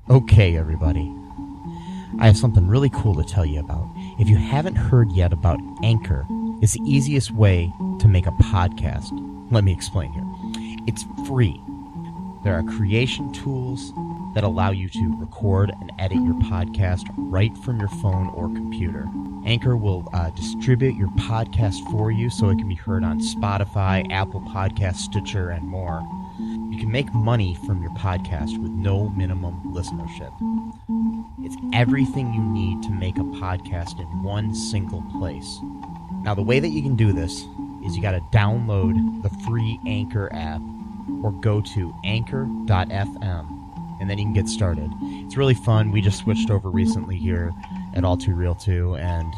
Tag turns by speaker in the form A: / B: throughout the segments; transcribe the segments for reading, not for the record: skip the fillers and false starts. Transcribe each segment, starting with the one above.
A: Okay, everybody. I have something really cool to tell you about. If you haven't heard yet about Anchor, it's the easiest way to make a podcast. Let me explain here. It's free. There are creation tools that allow you to record and edit your podcast right from your phone or computer. Anchor will distribute your podcast for you so it can be heard on Spotify, Apple Podcasts, Stitcher, and more. You can make money from your podcast with no minimum listenership. It's everything you need to make a podcast in one single place. Now, the way that you can do this is you got to download the free Anchor app or go to anchor.fm, and then you can get started. It's really fun. We just switched over recently here at All Too Real 2, and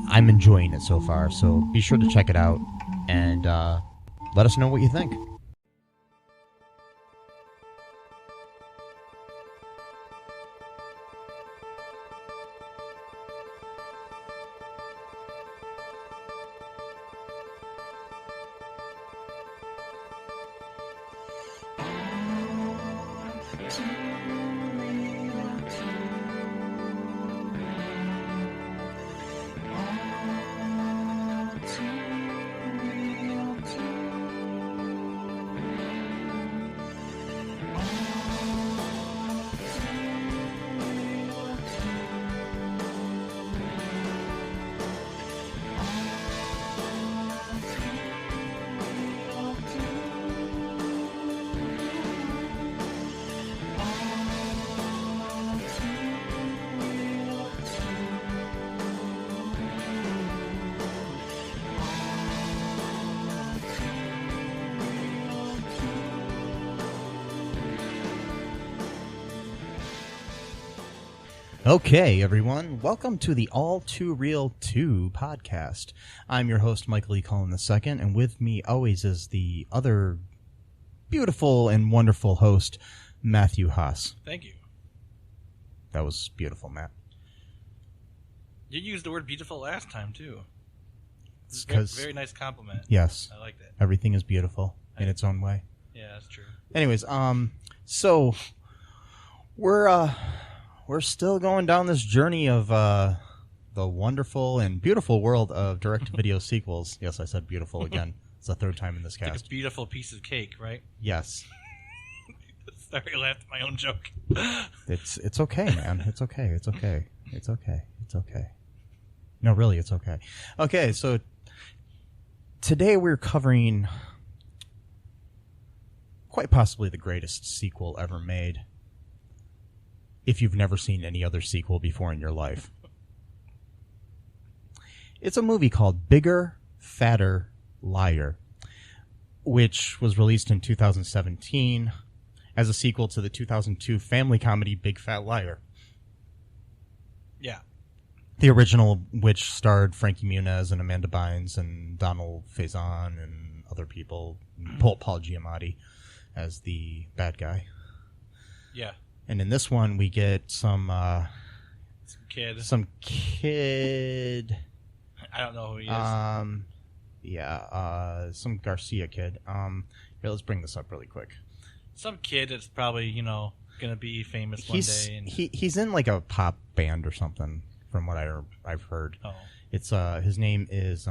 A: I'm enjoying it so far. So be sure to check it out and let us know what you think. Okay, everyone. Welcome to the All Too Real 2 podcast. I'm your host, Michael E. Cullen II, and with me always is the other beautiful and wonderful host, Matthew Haas.
B: Thank you.
A: That was beautiful, Matt.
B: You used the word beautiful last time, too.
A: It's
B: very nice compliment.
A: Yes.
B: I like that.
A: Everything is beautiful in its own way.
B: Yeah, that's true.
A: Anyways, so we're still going down this journey of the wonderful and beautiful world of direct-to-video sequels. Yes, I said beautiful again. It's the third time in this cast.
B: It's like a beautiful piece of cake, right?
A: Yes.
B: Sorry, I laughed at my own joke.
A: It's okay, man. It's okay. It's okay. It's okay. It's okay. No, really, it's okay. Okay, so today we're covering quite possibly the greatest sequel ever made. If you've never seen any other sequel before in your life. It's a movie called Bigger, Fatter, Liar, which was released in 2017 as a sequel to the 2002 family comedy Big Fat Liar.
B: Yeah.
A: The original, which starred Frankie Muniz and Amanda Bynes and Donald Faison and other people, Paul Giamatti as the bad guy.
B: Yeah.
A: And in this one, we get some
B: kid.
A: Some kid.
B: I don't know who he is.
A: Some Garcia kid. Here, let's bring this up really quick.
B: Some kid that's probably, going to be famous one day. And
A: He's in like a pop band or something, from what I've heard.
B: Oh.
A: It's his name is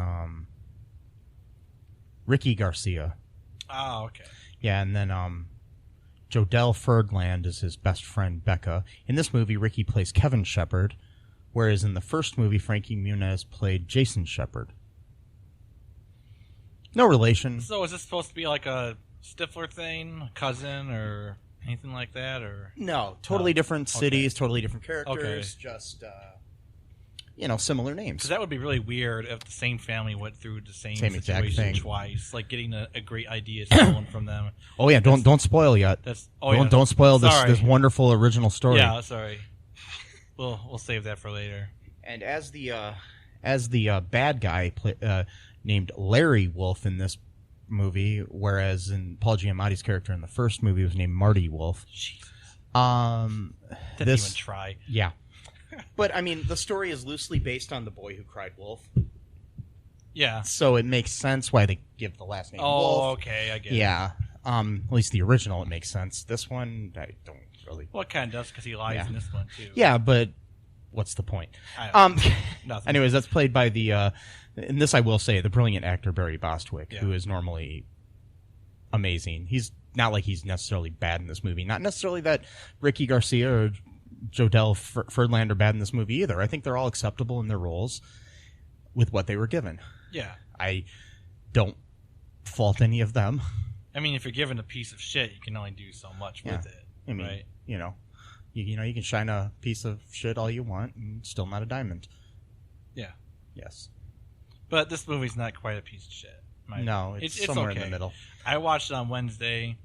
A: Ricky Garcia.
B: Oh, okay.
A: Yeah, and then Jodelle Fergland is his best friend, Becca. In this movie, Ricky plays Kevin Shepard, whereas in the first movie, Frankie Muniz played Jason Shepard. No relation.
B: So is this supposed to be like a Stifler thing, a cousin, or anything like that? Or
A: No, totally different cities,
B: Okay.
A: totally different characters,
B: Okay.
A: just, similar names.
B: Because that would be really weird if the same family went through the same
A: exact
B: situation
A: thing.
B: twice, like getting a great idea stolen from them.
A: Oh, yeah, don't spoil yet. Don't spoil this wonderful original story.
B: Yeah, sorry. We'll save that for later.
A: And as the bad guy named Larry Wolf in this movie, whereas in Paul Giamatti's character in the first movie was named Marty Wolf.
B: Jesus.
A: Didn't
B: even try.
A: Yeah. But, I mean, the story is loosely based on The Boy Who Cried Wolf.
B: Yeah.
A: So it makes sense why they give the last name Wolf.
B: Oh, okay, I get it.
A: Yeah. At least the original, it makes sense. This one, I don't really.
B: Well, it kind of does because he lies in this one too.
A: Yeah, but what's the point?
B: Nothing.
A: Anyways, that's played by the. And this I will say, the brilliant actor Barry Bostwick, who is normally amazing. He's not like he's necessarily bad in this movie. Not necessarily that Ricky Garcia or Jodelle Ferdland are bad in this movie either. I think they're all acceptable in their roles with what they were given.
B: Yeah.
A: I don't fault any of them.
B: I mean, if you're given a piece of shit, you can only do so much with it.
A: I mean,
B: right?
A: you can shine a piece of shit all you want and still not a diamond.
B: Yeah.
A: Yes. But
B: this movie's not quite a piece of shit.
A: No, it's somewhere
B: okay.
A: in the middle.
B: I watched it on Wednesday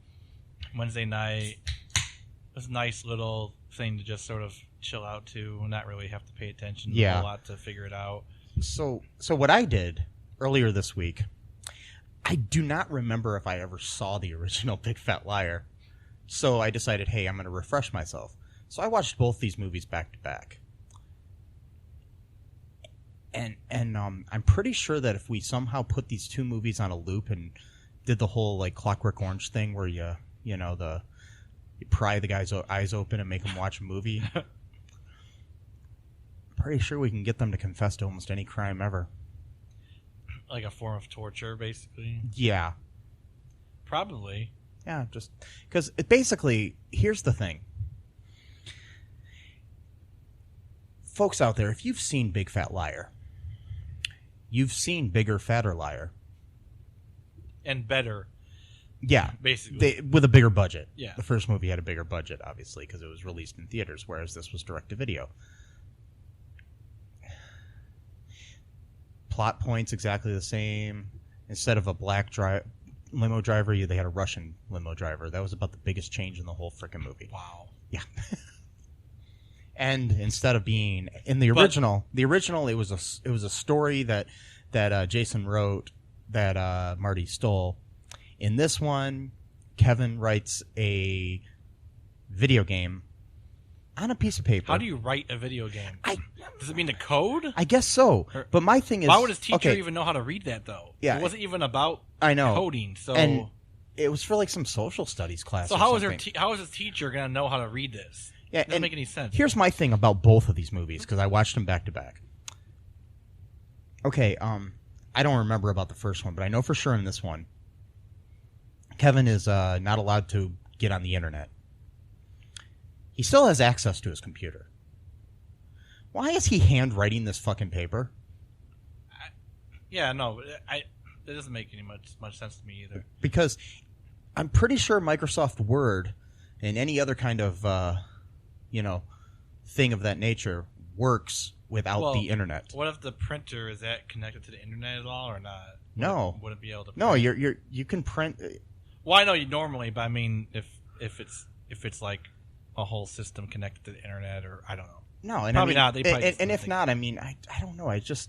B: night. It was a nice little thing to just sort of chill out to and not really have to pay attention a whole lot to figure it out.
A: So what I did earlier this week, I do not remember if I ever saw the original Big Fat Liar. So I decided, hey, I'm going to refresh myself. So I watched both these movies back to back. And I'm pretty sure that if we somehow put these two movies on a loop and did the whole like Clockwork Orange thing where you pry the guy's eyes open and make him watch a movie, I'm pretty sure we can get them to confess to almost any crime ever.
B: Like a form of torture, basically?
A: Yeah.
B: Probably.
A: Yeah, just because basically, here's the thing. Folks out there, if you've seen Big Fat Liar, you've seen Bigger, Fatter Liar.
B: And better.
A: Yeah.
B: Basically.
A: With a bigger budget.
B: Yeah.
A: The first movie had a bigger budget, obviously, because it was released in theaters, whereas this was direct-to-video. Plot points exactly the same. Instead of a black limo driver, they had a Russian limo driver. That was about the biggest change in the whole frickin' movie.
B: Wow.
A: Yeah. And instead of being in the original, it was a story that Jason wrote that Marty stole. In this one, Kevin writes a video game on a piece of paper.
B: How do you write a video game? Does it mean the code?
A: I guess so. But my thing is,
B: why would his teacher even know how to read that though?
A: Yeah,
B: it wasn't even about coding. So
A: and it was for like some social studies class.
B: So how is his teacher going to know how to read this?
A: Yeah,
B: it doesn't make any sense.
A: Here's my thing about both of these movies because I watched them back to back. Okay, I don't remember about the first one, but I know for sure in this one, Kevin is not allowed to get on the internet. He still has access to his computer. Why is he handwriting this fucking paper?
B: It doesn't make any much sense to me either.
A: Because I'm pretty sure Microsoft Word and any other kind of thing of that nature works without the internet.
B: What if the printer is that connected to the internet at all or not?
A: No.
B: Wouldn't be able to print?
A: No, you can print.
B: Well, I know you normally, but I mean if it's like a whole system connected to the internet or I don't know.
A: No, and
B: probably
A: I
B: not.
A: mean,
B: They probably
A: and if not, I mean, I don't know. I'm
B: to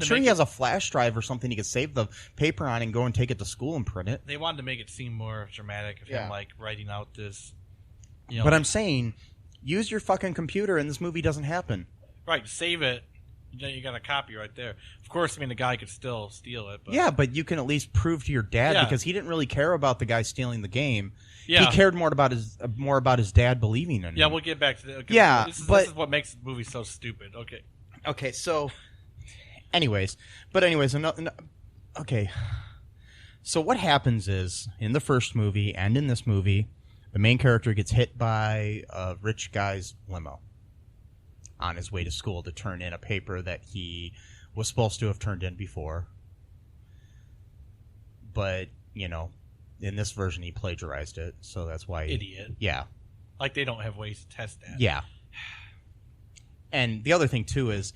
A: sure he
B: make
A: has a flash drive or something he could save the paper on and go and take it to school and print it.
B: They wanted to make it seem more dramatic of him like writing out this.
A: But I'm saying, use your fucking computer, and this movie doesn't happen.
B: Right, save it. You got a copy right there. Of course, I mean the guy could still steal it. But...
A: Yeah, but you can at least prove to your dad because he didn't really care about the guy stealing the game.
B: Yeah.
A: He cared more about his dad believing in him.
B: Yeah, we'll get back to that.
A: Yeah,
B: this is what makes the movie so stupid. Okay.
A: Okay, so, anyways, okay. So what happens is in the first movie and in this movie, the main character gets hit by a rich guy's limo on his way to school to turn in a paper that he was supposed to have turned in before. But, in this version he plagiarized it, so that's why...
B: Idiot.
A: Yeah.
B: Like they don't have ways to test that.
A: Yeah. And the other thing, too, is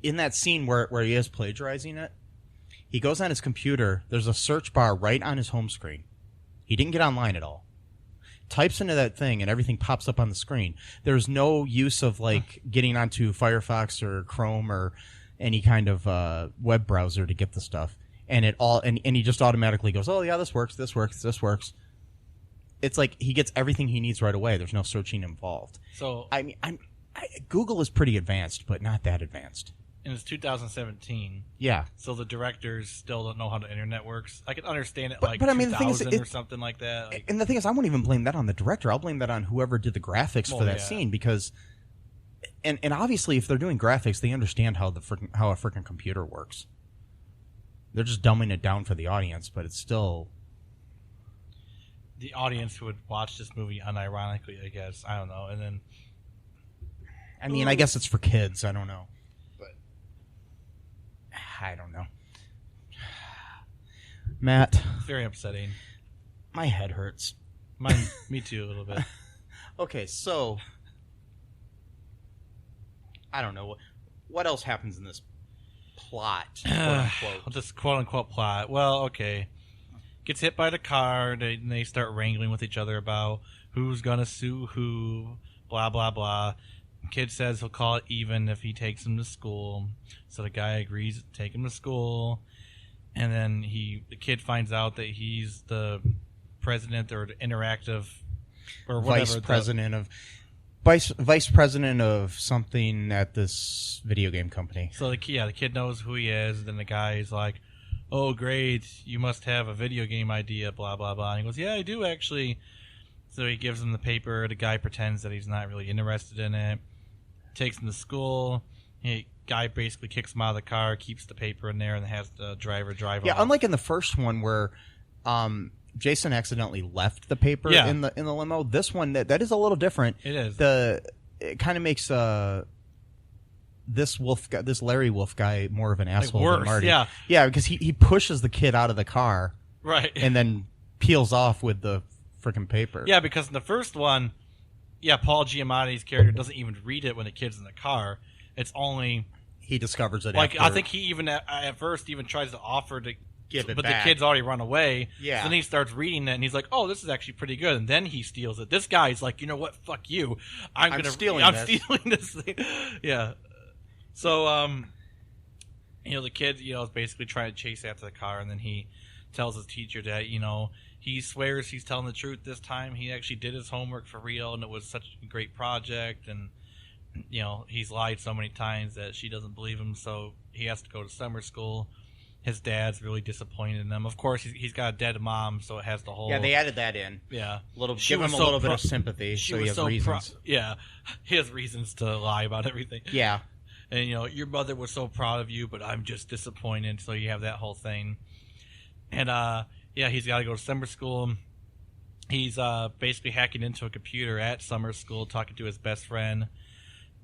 A: in that scene where he is plagiarizing it, he goes on his computer, there's a search bar right on his home screen. He didn't get online at all. Types into that thing and everything pops up on the screen. There's no use of getting onto Firefox or Chrome or any kind of web browser to get the stuff. And he just automatically goes, oh yeah, this works. It's like he gets everything he needs right away. There's no searching involved.
B: So
A: I mean, Google is pretty advanced, but not that advanced.
B: and it's 2017.
A: Yeah.
B: So the directors still don't know how the internet works. I can understand it,
A: but I mean, the thing is,
B: or something like that. Like,
A: and the thing is, I won't even blame that on the director. I'll blame that on whoever did the graphics for that scene, because, and obviously, if they're doing graphics, they understand how a freaking computer works. They're just dumbing it down for the audience, but it's still
B: the audience who would watch this movie unironically, I guess. I don't know. And then,
A: I mean, I guess it's for kids. I don't know. I don't know. Matt.
B: Very upsetting.
A: My head hurts.
B: Me too, a little bit.
A: Okay, so I don't know. What else happens in this plot, quote-unquote?
B: This quote-unquote plot. Well, okay. Gets hit by the car. They start wrangling with each other about who's going to sue who, blah, blah, blah. Kid says he'll call it even if he takes him to school. So the guy agrees to take him to school. And then the kid finds out that he's the president or the interactive or whatever.
A: Vice president of something at this video game company.
B: So the kid knows who he is. Then the guy's like, "Oh, great, you must have a video game idea, blah, blah, blah." And he goes, "Yeah, I do, actually." So he gives him the paper. The guy pretends that he's not really interested in it. Takes him to school. Guy basically kicks him out of the car, keeps the paper in there, and has the driver drive off.
A: Yeah, unlike in the first one where Jason accidentally left the paper in the limo, this one that is a little different.
B: It is.
A: It kind of makes this Larry Wolf guy more of an asshole than Marty. Yeah, because he pushes the kid out of the car,
B: right,
A: and then peels off with the freaking paper.
B: Yeah, because in the first one, Paul Giamatti's character doesn't even read it when the kid's in the car. It's only
A: he discovers it.
B: Like
A: after.
B: I think he even at first even tries to offer to
A: give it
B: but
A: back.
B: The kid's already run away.
A: Yeah.
B: So then he starts reading it, and he's like, "Oh, this is actually pretty good." And then he steals it. This guy's like, "You know what? Fuck you. I'm stealing this thing." Yeah. So the kid is basically trying to chase after the car, and then he tells his teacher that he swears he's telling the truth this time. He actually did his homework for real, and it was such a great project. And, he's lied so many times that she doesn't believe him, so he has to go to summer school. His dad's really disappointed in him. Of course, he's got a dead mom, so it has the whole...
A: Yeah, they added that in.
B: Yeah.
A: Give him a little bit of sympathy, so he has reasons.
B: He has reasons to lie about everything.
A: Yeah.
B: And, your mother was so proud of you, but I'm just disappointed, so you have that whole thing. And, he's got to go to summer school. He's basically hacking into a computer at summer school, talking to his best friend.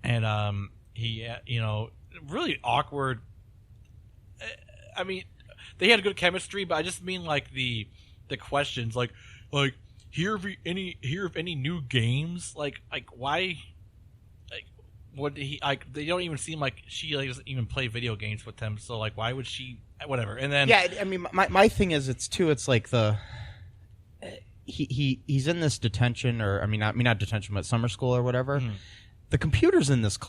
B: And he, really awkward. I mean, they had a good chemistry, but I just mean like the questions, like hear of any new games, like why, like what he like they don't even seem like she doesn't even play video games with them, so like why would she, whatever. And then
A: I mean my thing is it's like he's in this detention, or not detention, but summer school or whatever. Mm-hmm. The computers in this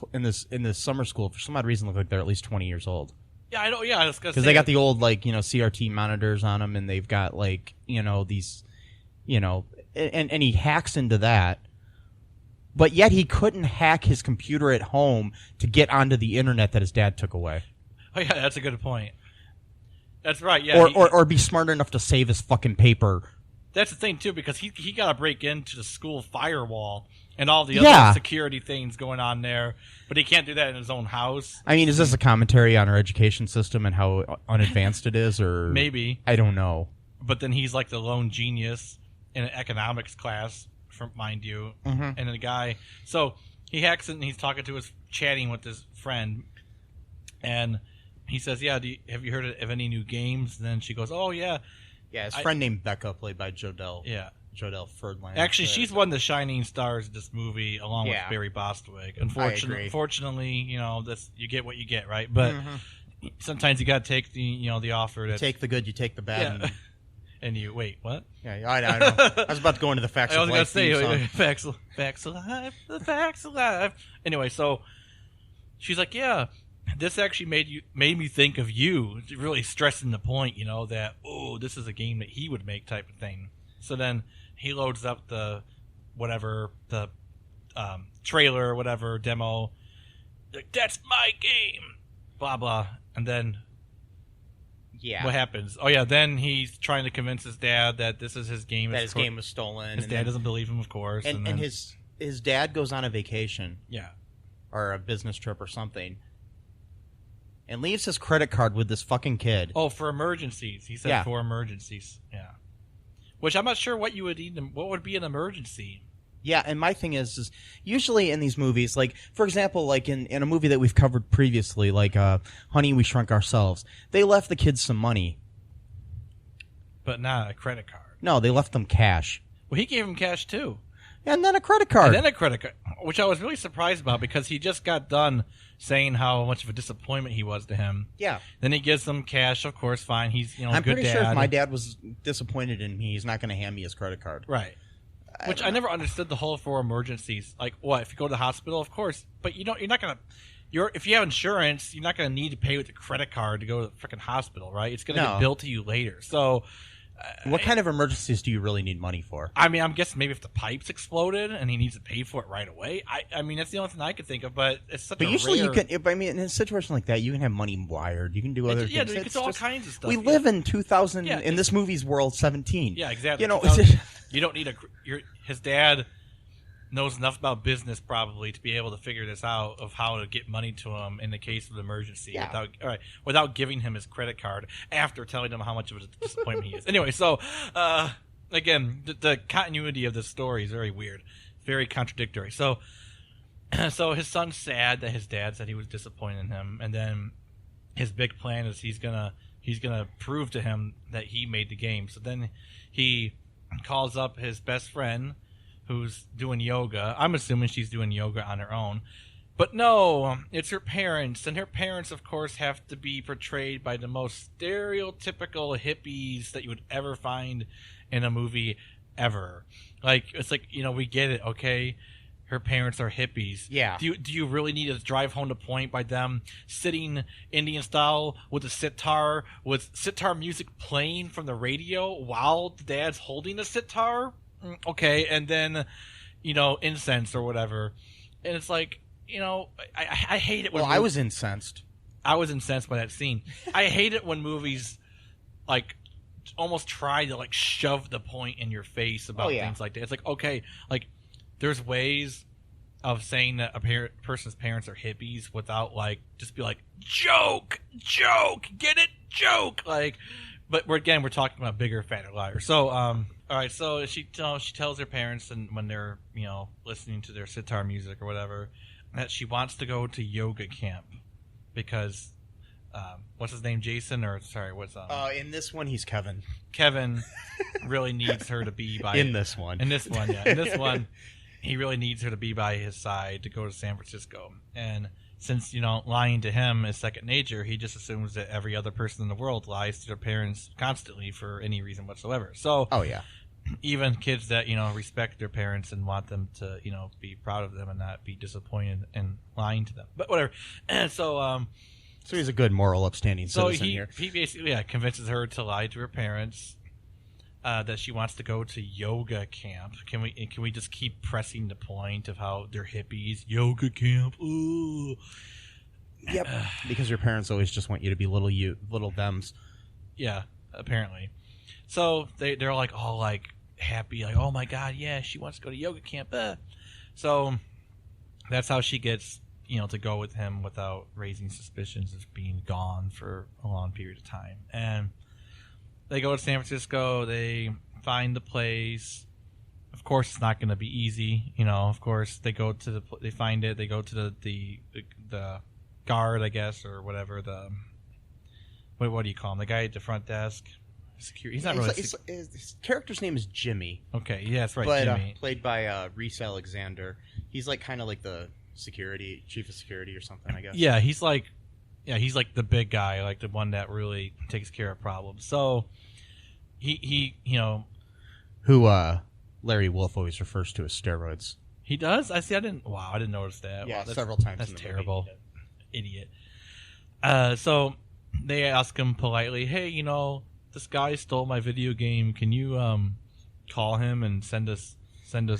A: summer school for some odd reason look like they're at least 20 years old.
B: Yeah, I know. Yeah,
A: because they got the old CRT monitors on them, and they've got these, and he hacks into that, but yet he couldn't hack his computer at home to get onto the internet that his dad took away.
B: Oh yeah, that's a good point. That's right. Yeah,
A: or be smart enough to save his fucking paper.
B: That's the thing too, because he got to break into the school firewall and all the other security things going on there, but he can't do that in his own house.
A: I mean, is this a commentary on our education system and how unadvanced it is, or
B: maybe? I
A: don't know.
B: But then he's like the lone genius in an economics class, mind you,
A: mm-hmm.
B: and the guy. So he hacks it and he's chatting with his friend, and he says, "Yeah, have you heard of any new games?" And then she goes, "Oh yeah."
A: Yeah, his friend named Becca, played by Jodelle.
B: Yeah.
A: Jodelle Ferdland.
B: Actually, she's one of the shining stars of this movie, along with Barry Bostwick. Unfortunately, you get what you get, right? But sometimes you got to take the offer.
A: You take the good, you take the bad.
B: Yeah. And you wait, what?
A: Yeah, I know. I was about to go into the facts of life.
B: I was going to say facts of life, the facts of life. Anyway, so she's like, yeah. This actually made me think of you, really stressing the point, that, this is a game that he would make type of thing. So then he loads up the trailer or whatever demo. Like, that's my game. blah blah, and then
A: Yeah.
B: what happens? Oh yeah, then he's trying to convince his dad that this is his game.
A: That his game was stolen.
B: His dad doesn't believe him, of course.
A: And his dad goes on a vacation.
B: Yeah.
A: Or a business trip or something. And leaves his credit card with this fucking kid.
B: Oh, for emergencies. He said
A: Yeah.
B: for emergencies. Yeah. Which I'm not sure what you would need. What would be an emergency?
A: Yeah, and my thing is usually in these movies, like, for example, like in a movie that we've covered previously, like Honey, We Shrunk Ourselves, they left the kids some money.
B: But not a credit card.
A: No, they left them cash.
B: Well, he gave him cash too.
A: And then a credit card.
B: And then a credit card, which I was really surprised about because he just got done saying how much of a disappointment he was to him.
A: Yeah.
B: Then he gives them cash, of course, fine. He's,
A: I'm
B: good
A: pretty
B: dad.
A: sure if my dad was disappointed in me, he's not going to hand me his credit card.
B: Right. Which I never understood the whole for emergencies. Like, what, if you go to the hospital, of course, but you're not going to, if you have insurance, you're not going to need to pay with a credit card to go to the freaking hospital, right? It's going to get billed to you later. So,
A: what kind of emergencies do you really need money for?
B: I mean, I'm guessing maybe if the pipes exploded and he needs to pay for it right away. I mean, that's the only thing I could think of. But it's such. But
A: usually you can. I mean, in a situation like that, you can have money wired. You can do other things.
B: Yeah, you can do all kinds of stuff.
A: We live in 2000 in this movie's world, 17.
B: Yeah, exactly. You don't need his dad knows enough about business probably to be able to figure this out of how to get money to him in the case of an emergency without giving him his credit card after telling him how much of a disappointment he is. Anyway, so again, the continuity of this story is very weird, very contradictory. So his son's sad that his dad said he was disappointed in him, and then his big plan is he's gonna prove to him that he made the game. So then he calls up his best friend, who's doing yoga. I'm assuming she's doing yoga on her own. But no, it's her parents. And her parents, of course, have to be portrayed by the most stereotypical hippies that you would ever find in a movie ever. Like, it's like, we get it, okay? Her parents are hippies.
A: Yeah.
B: Do you really need to drive home the point by them sitting Indian style with a sitar, with sitar music playing from the radio while the dad's holding the sitar? Okay, and then, incense or whatever. And it's like, I hate it when...
A: Well, I was incensed.
B: I was incensed by that scene. I hate it when movies, like, almost try to, like, shove the point in your face about things like that. It's like, okay, like, there's ways of saying that a person's parents are hippies without, like, just be like, joke, get it, joke, like... But we're talking about bigger, fatter liars. So, all right. So she tells her parents, and when they're listening to their sitar music or whatever, that she wants to go to yoga camp because what's his name, Jason, or sorry, what's
A: in this one he's Kevin.
B: Kevin really needs her to be by
A: in this one,
B: he really needs her to be by his side to go to San Francisco. And since, lying to him is second nature, he just assumes that every other person in the world lies to their parents constantly for any reason whatsoever. So, even kids that, respect their parents and want them to, be proud of them and not be disappointed in lying to them. But whatever. And so
A: he's a good moral upstanding citizen here.
B: He basically convinces her to lie to her parents. That she wants to go to yoga camp. Can we just keep pressing the point of how they're hippies? Yoga camp. Ooh.
A: Yep. Because your parents always just want you to be little thems.
B: Yeah, apparently. So they're like all like happy, like, oh my god, yeah, she wants to go to yoga camp. So that's how she gets to go with him without raising suspicions of being gone for a long period of time. And they go to San Francisco. They find the place. Of course, it's not going to be easy. Of course, they go to they find it. They go to the guard, I guess, or whatever. What do you call him? The guy at the front desk. Security. He's not really.
A: His character's name is Jimmy.
B: Okay, yeah, that's right,
A: but,
B: Jimmy.
A: Played by Reese Alexander. He's like kind of like the chief of security or something, I guess.
B: Yeah, he's like the big guy, like the one that really takes care of problems. So he
A: who Larry Wolf always refers to as steroids.
B: He does? I didn't notice that.
A: Yeah,
B: wow,
A: several times.
B: That's
A: in the
B: terrible.
A: Movie.
B: Idiot. So they ask him politely, hey, this guy stole my video game. Can you call him and send us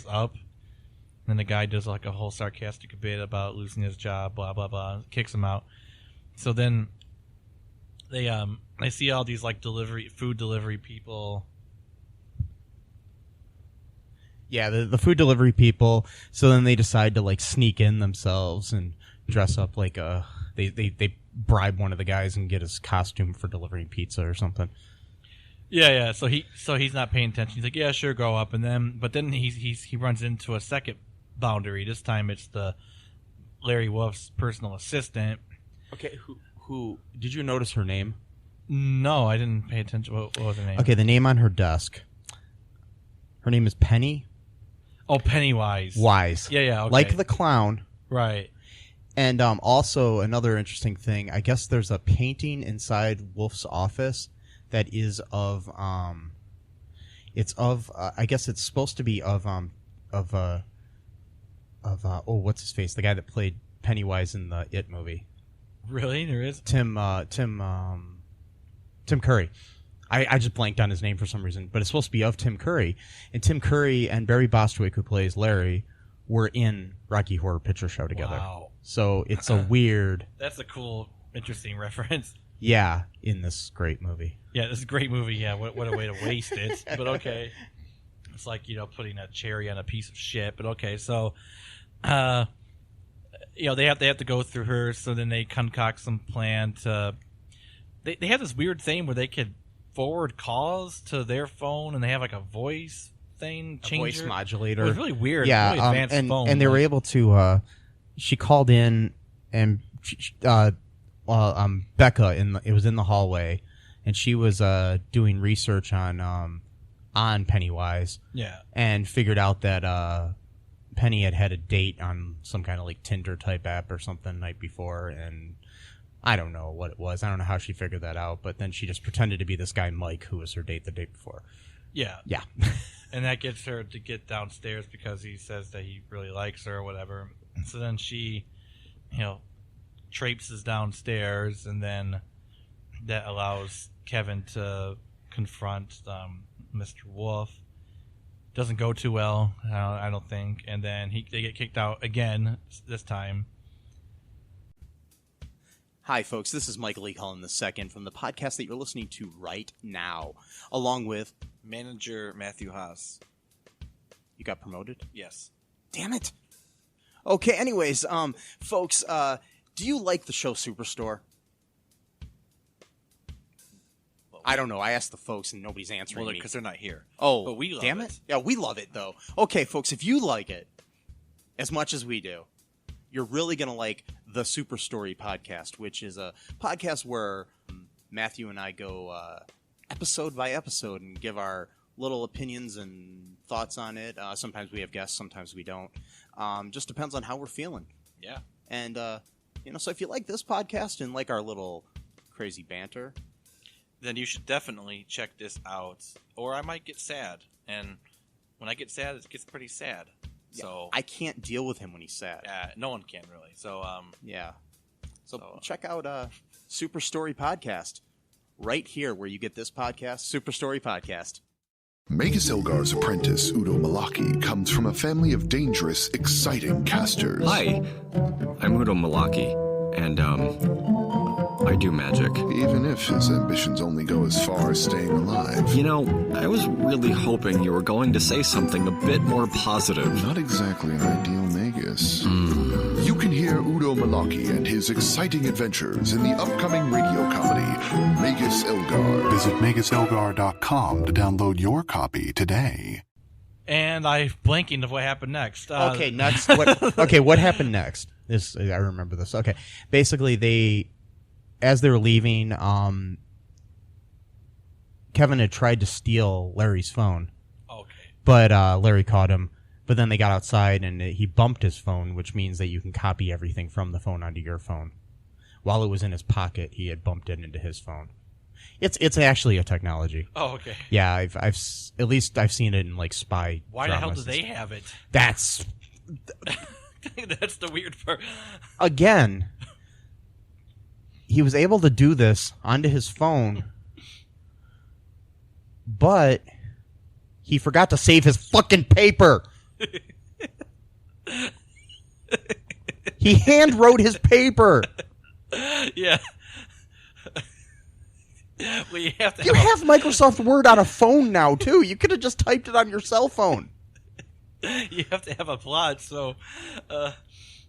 B: up? And then the guy does like a whole sarcastic bit about losing his job, blah blah blah, kicks him out. So then they see all these like food delivery people.
A: Yeah, the food delivery people. So then they decide to like sneak in themselves and dress up like they bribe one of the guys and get his costume for delivering pizza or something.
B: Yeah. So he's not paying attention. He's like, yeah, sure, go up, but then he runs into a second boundary. This time it's the Larry Wolf's personal assistant.
A: Okay, who did you notice her name?
B: No, I didn't pay attention. What was her name?
A: Okay, the name on her desk. Her name is Penny.
B: Oh, Pennywise.
A: Wise.
B: Yeah. Okay.
A: Like the clown.
B: Right.
A: And also another interesting thing. I guess there's a painting inside Wolf's office that is of I guess it's supposed to be of what's his face, the guy that played Pennywise in the It movie.
B: Really, there is
A: Tim Curry. I just blanked on his name for some reason, but it's supposed to be of Tim Curry. And Tim Curry and Barry Bostwick, who plays Larry, were in Rocky Horror Picture Show together.
B: Wow.
A: So it's a weird.
B: That's a cool, interesting reference.
A: Yeah, in this great movie.
B: Yeah, this is a great movie. Yeah, what a way to waste it. But okay. It's like, putting a cherry on a piece of shit. But okay, so, they have to go through her. So then they concoct some plan to. They have this weird thing where they could forward calls to their phone, and they have like a voice thing changer.
A: A voice modulator.
B: It was really weird.
A: Yeah,
B: really advanced phone.
A: And they were able to. She called in, and Becca it was in the hallway, and she was doing research on Pennywise.
B: Yeah,
A: and figured out that Penny had a date on some kind of like Tinder type app or something the night before, and I don't know what it was. I don't know how she figured that out, but then she just pretended to be this guy Mike, who was her date the day before.
B: Yeah.
A: Yeah.
B: And that gets her to get downstairs because he says that he really likes her or whatever. So then she, traipses downstairs, and then that allows Kevin to confront Mr. Wolf. Doesn't go too well, I don't think. And then they get kicked out again this time.
A: Hi, folks. This is Michael E. Cullen II from the podcast that you're listening to right now, along with
C: manager Matthew Haas.
A: You got promoted?
C: Yes.
A: Damn it. Okay, anyways, folks, do you like the show Superstore? I don't know. I asked the folks and nobody's answering me.
C: Because they're not here.
A: Oh,
C: but we love
A: damn it. Yeah, we love it, though. Okay, folks, if you like it as much as we do, you're really going to like the Super Story podcast, which is a podcast where Matthew and I go episode by episode and give our little opinions and thoughts on it. Sometimes we have guests, sometimes we don't. Just depends on how we're feeling.
C: Yeah.
A: And, so if you like this podcast and like our little crazy banter,
C: then you should definitely check this out. Or I might get sad. And when I get sad, it gets pretty sad.
A: yeah,
C: So
A: I can't deal with him when he's sad.
C: no one can really. So
A: Yeah. So check out Super Story Podcast right here where you get this podcast, Super Story Podcast.
D: Magus Elgar's apprentice, Udo Malaki, comes from a family of dangerous, exciting casters.
E: Hi, I'm Udo Malaki, and, I do magic.
D: Even if his ambitions only go as far as staying alive.
E: You know, I was really hoping you were going to say something a bit more positive.
D: Not exactly an ideal Magus. You can hear Udo Malaki and his exciting adventures in the upcoming radio comedy, Magus Elgar.
F: Visit MagusElgar.com to download your copy today.
B: And I'm blanking of what happened next.
A: Okay, next. What happened next? I remember this. Okay, basically as they were leaving, Kevin had tried to steal Larry's phone.
B: Okay.
A: But Larry caught him. But then they got outside and he bumped his phone, which means that you can copy everything from the phone onto your phone. While it was in his pocket, he had bumped it into his phone. It's actually a technology.
B: Oh, okay.
A: Yeah, I've seen it in like spy.
B: Why the hell do they have it?
A: That's
B: That's the weird part.
A: Again, he was able to do this onto his phone, but he forgot to save his fucking paper. He hand wrote his paper.
B: Yeah. Well, you have to.
A: You have Microsoft Word on a phone now too. You could have just typed it on your cell phone.
B: You have to have a plot, so.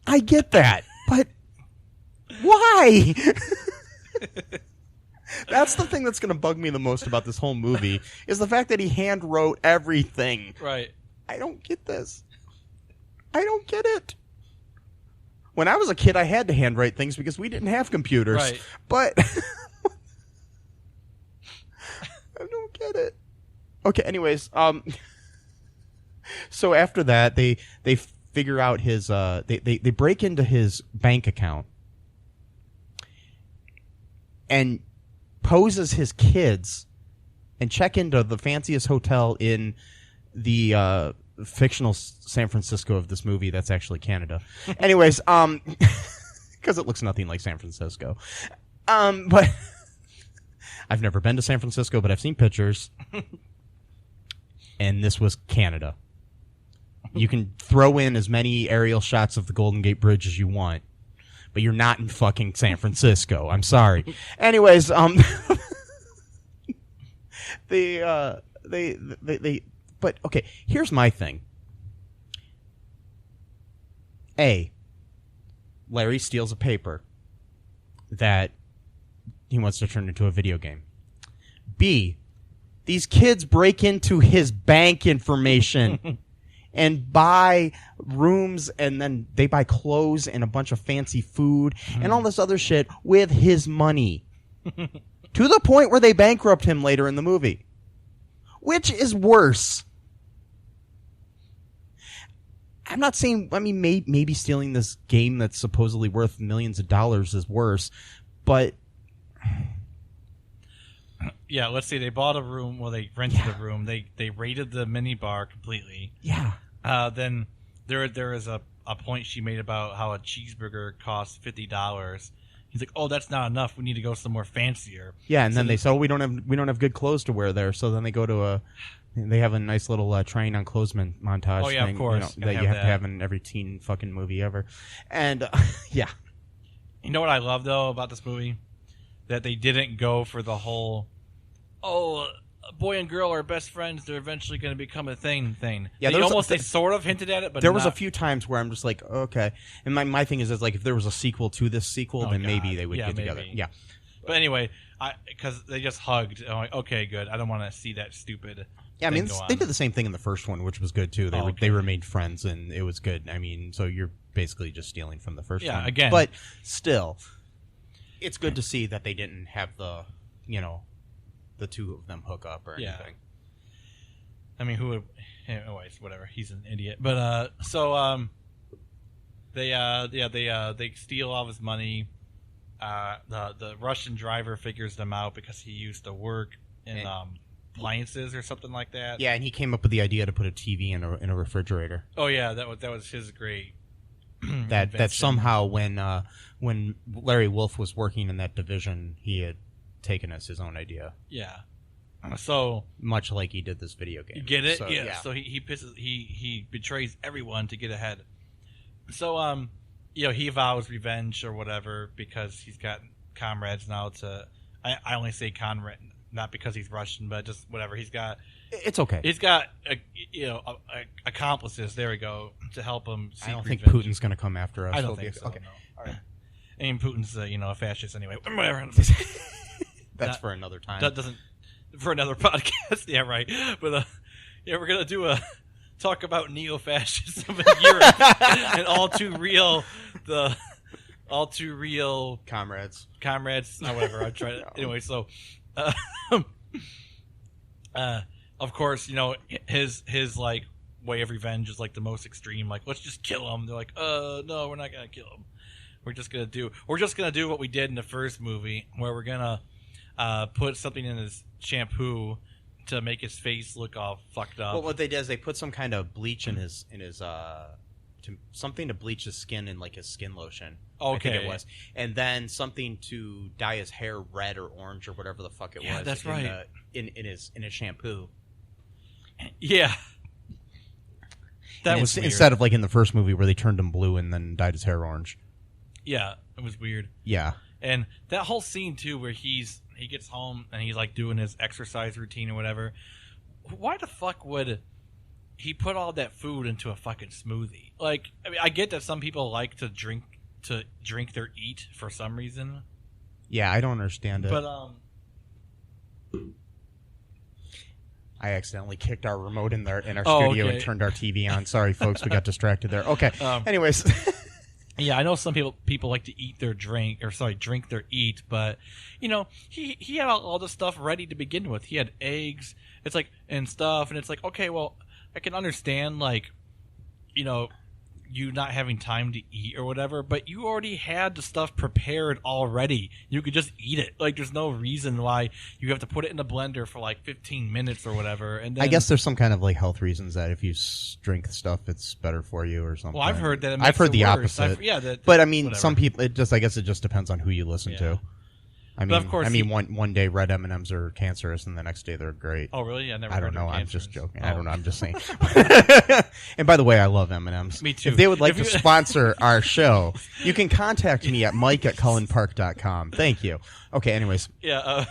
A: I get that, but why? That's the thing that's going to bug me the most about this whole movie is the fact that he hand wrote everything.
B: Right.
A: I don't get this. I don't get it. When I was a kid, I had to handwrite things because we didn't have computers.
B: Right.
A: But I don't get it. Okay, anyways, so after that, they figure out his they break into his bank account and pose as his kids and check into the fanciest hotel in the fictional San Francisco of this movie. That's actually Canada. Anyways, because it looks nothing like San Francisco. But I've never been to San Francisco, but I've seen pictures. And this was Canada. You can throw in as many aerial shots of the Golden Gate Bridge as you want, but you're not in fucking San Francisco. I'm sorry. Anyways, but okay, here's my thing. A, Larry steals a paper that he wants to turn into a video game. B, these kids break into his bank information and buy rooms, and then they buy clothes and a bunch of fancy food and all this other shit with his money. To the point where they bankrupt him later in the movie. Which is worse? I'm not saying, I mean, maybe stealing this game that's supposedly worth millions of dollars is worse, but...
B: Yeah, let's see. They bought a room. Well, they rented a room. They raided the mini bar completely.
A: Yeah.
B: Then there is a point she made about how a cheeseburger costs $50. He's like, "Oh, that's not enough. We need to go somewhere fancier."
A: Yeah, and so then they say, "Oh, we don't have good clothes to wear there." So then they go to they have a nice little trying on clothes montage.
B: Oh yeah,
A: thing,
B: of course,
A: that you have to have in every teen fucking movie ever. And yeah,
B: you know what I love though about this movie, that they didn't go for the whole, "Oh, a boy and girl are best friends. They're eventually going to become a thing."
A: Yeah,
B: they sort of hinted at it, but
A: there was a few times where I'm just like, okay. And my thing is like, if there was a sequel to this sequel, then maybe they would get together. Yeah.
B: But anyway, because they just hugged. I'm like, okay, good. I don't want to see that stupid.
A: Yeah, I mean, they did the same thing in the first one, which was good too. They remained friends, and it was good. I mean, so you're basically just stealing from the first one.
B: Yeah, again.
A: But still, it's good to see that they didn't have the two of them hook up or anything.
B: I mean, who would? Anyways, whatever. He's an idiot. But they steal all of his money. The Russian driver figures them out because he used to work in appliances or something like that.
A: Yeah, and he came up with the idea to put a TV in a refrigerator.
B: Oh yeah, that was his great.
A: that somehow when Larry Wolf was working in that division, he had taken as his own idea.
B: Yeah. So
A: much like he did this video game.
B: You get it?
A: So,
B: yeah. So he betrays everyone to get ahead. So he vows revenge or whatever because he's got comrades now to I only say comrade not because he's Russian, but just whatever. It's okay. He's got accomplices, there we go, to help him seek
A: I don't
B: revenge.
A: think Putin's going to come after us.
B: I don't think so.
A: Okay.
B: No.
A: All right.
B: I mean, Putin's a fascist anyway. Whatever.
A: That's for another time.
B: That doesn't for another podcast. Yeah, right. But we're gonna do talk about neo-fascism in Europe and all too real
A: comrades.
B: Whatever. I try to anyway. So, of course, his like way of revenge is like the most extreme. Like, let's just kill him. They're like, no, we're not gonna kill him. We're just gonna do what we did in the first movie, where we're gonna put something in his shampoo to make his face look all fucked up.
A: Well, what they did is they put some kind of bleach in his something to bleach his skin in, like his skin lotion.
B: Okay,
A: I think it was, and then something to dye his hair red or orange or whatever the fuck it was.
B: Yeah, that's right.
A: In his shampoo.
B: Yeah. That was weird.
A: Instead of like in the first movie where they turned him blue and then dyed his hair orange.
B: Yeah, it was weird.
A: Yeah.
B: And that whole scene too, where he gets home and he's like doing his exercise routine or whatever. Why the fuck would he put all that food into a fucking smoothie? Like, I mean, I get that some people like to drink their eat for some reason.
A: Yeah, I don't understand it.
B: But
A: I accidentally kicked our remote in our studio and turned our TV on. Sorry, folks, we got distracted there. Okay. Anyways.
B: Yeah, I know some people like to drink their eat, but he had all the stuff ready to begin with. He had eggs, and stuff, and it's like, okay, well, I can understand you not having time to eat or whatever, but you already had the stuff prepared already. You could just eat it. Like, there's no reason why you have to put it in the blender for like 15 minutes or whatever. And then,
A: I guess there's some kind of like health reasons that if you drink stuff, it's better for you or something.
B: Well, I've heard that.
A: I've heard the
B: worse.
A: opposite. But I mean, some people. I guess it just depends on who you listen to. I mean,
B: of course,
A: one day red M&Ms are cancerous, and the next day they're great.
B: Oh, really? I
A: don't know. I'm just joking.
B: Oh.
A: I don't know. I'm just saying. And by the way, I love M&Ms.
B: Me too.
A: If they would like to sponsor our show, you can contact me at mike@cullenpark.com. Thank you. Okay. Anyways.
B: Yeah.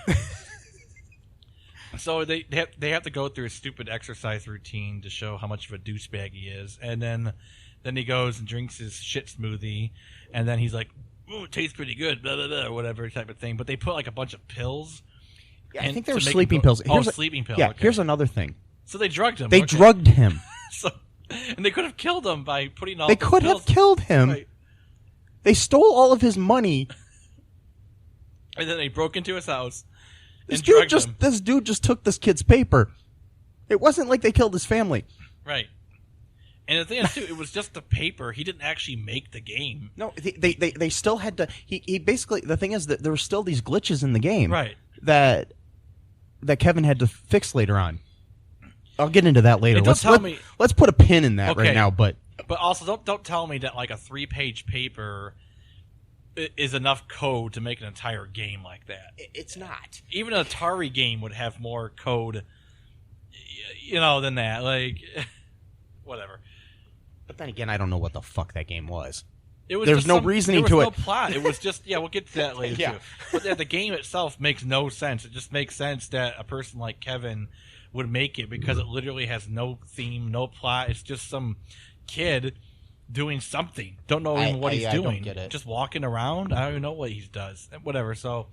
B: So they have to go through a stupid exercise routine to show how much of a douchebag he is, and then he goes and drinks his shit smoothie, and then he's like, "Ooh, it tastes pretty good," blah blah blah, or whatever type of thing. But they put like a bunch of pills.
A: Yeah, I think they were sleeping pills.
B: Sleeping pills.
A: Yeah.
B: Okay.
A: Here's another thing.
B: So they drugged him.
A: They drugged him.
B: And they could have killed him by putting all.
A: They could have killed him.
B: Right.
A: They stole all of his money.
B: And then they broke into his house.
A: This dude just took this kid's paper. It wasn't like they killed his family.
B: Right. And the thing is, too, it was just the paper. He didn't actually make the game.
A: No, they still had to. He basically, the thing is that there were still these glitches in the game,
B: right? That
A: Kevin had to fix later on. I'll get into that later.
B: Let's
A: put a pin in that right now. But
B: also don't tell me that like a 3-page paper is enough code to make an entire game like that.
A: It's not.
B: Even an Atari game would have more code, than that. Like, whatever.
A: But then again, I don't know what the fuck that game was.
B: There's
A: no reasoning to it.
B: There was no plot. It was just, we'll get to that later too. But the game itself makes no sense. It just makes sense that a person like Kevin would make it because it literally has no theme, no plot. It's just some kid doing something. Don't know even what he's doing.
A: I don't get it.
B: Just walking around. I don't even know what he does. Whatever. So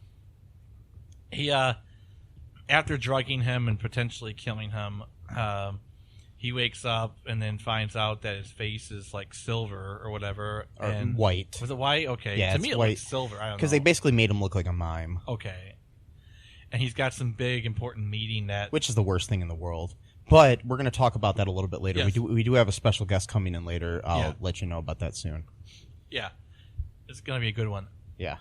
B: he, after drugging him and potentially killing him, he wakes up and then finds out that his face is like silver or whatever.
A: Or white.
B: Was it white? Okay.
A: Yeah,
B: to me, it
A: white.
B: looks silver. I don't know.
A: Because they basically made him look like a mime.
B: Okay. And he's got some big, important meeting
A: which is the worst thing in the world. But we're going to talk about that a little bit later.
B: Yes.
A: We do have a special guest coming in later. I'll let you know about that soon.
B: Yeah. It's going to be a good one.
A: Yeah.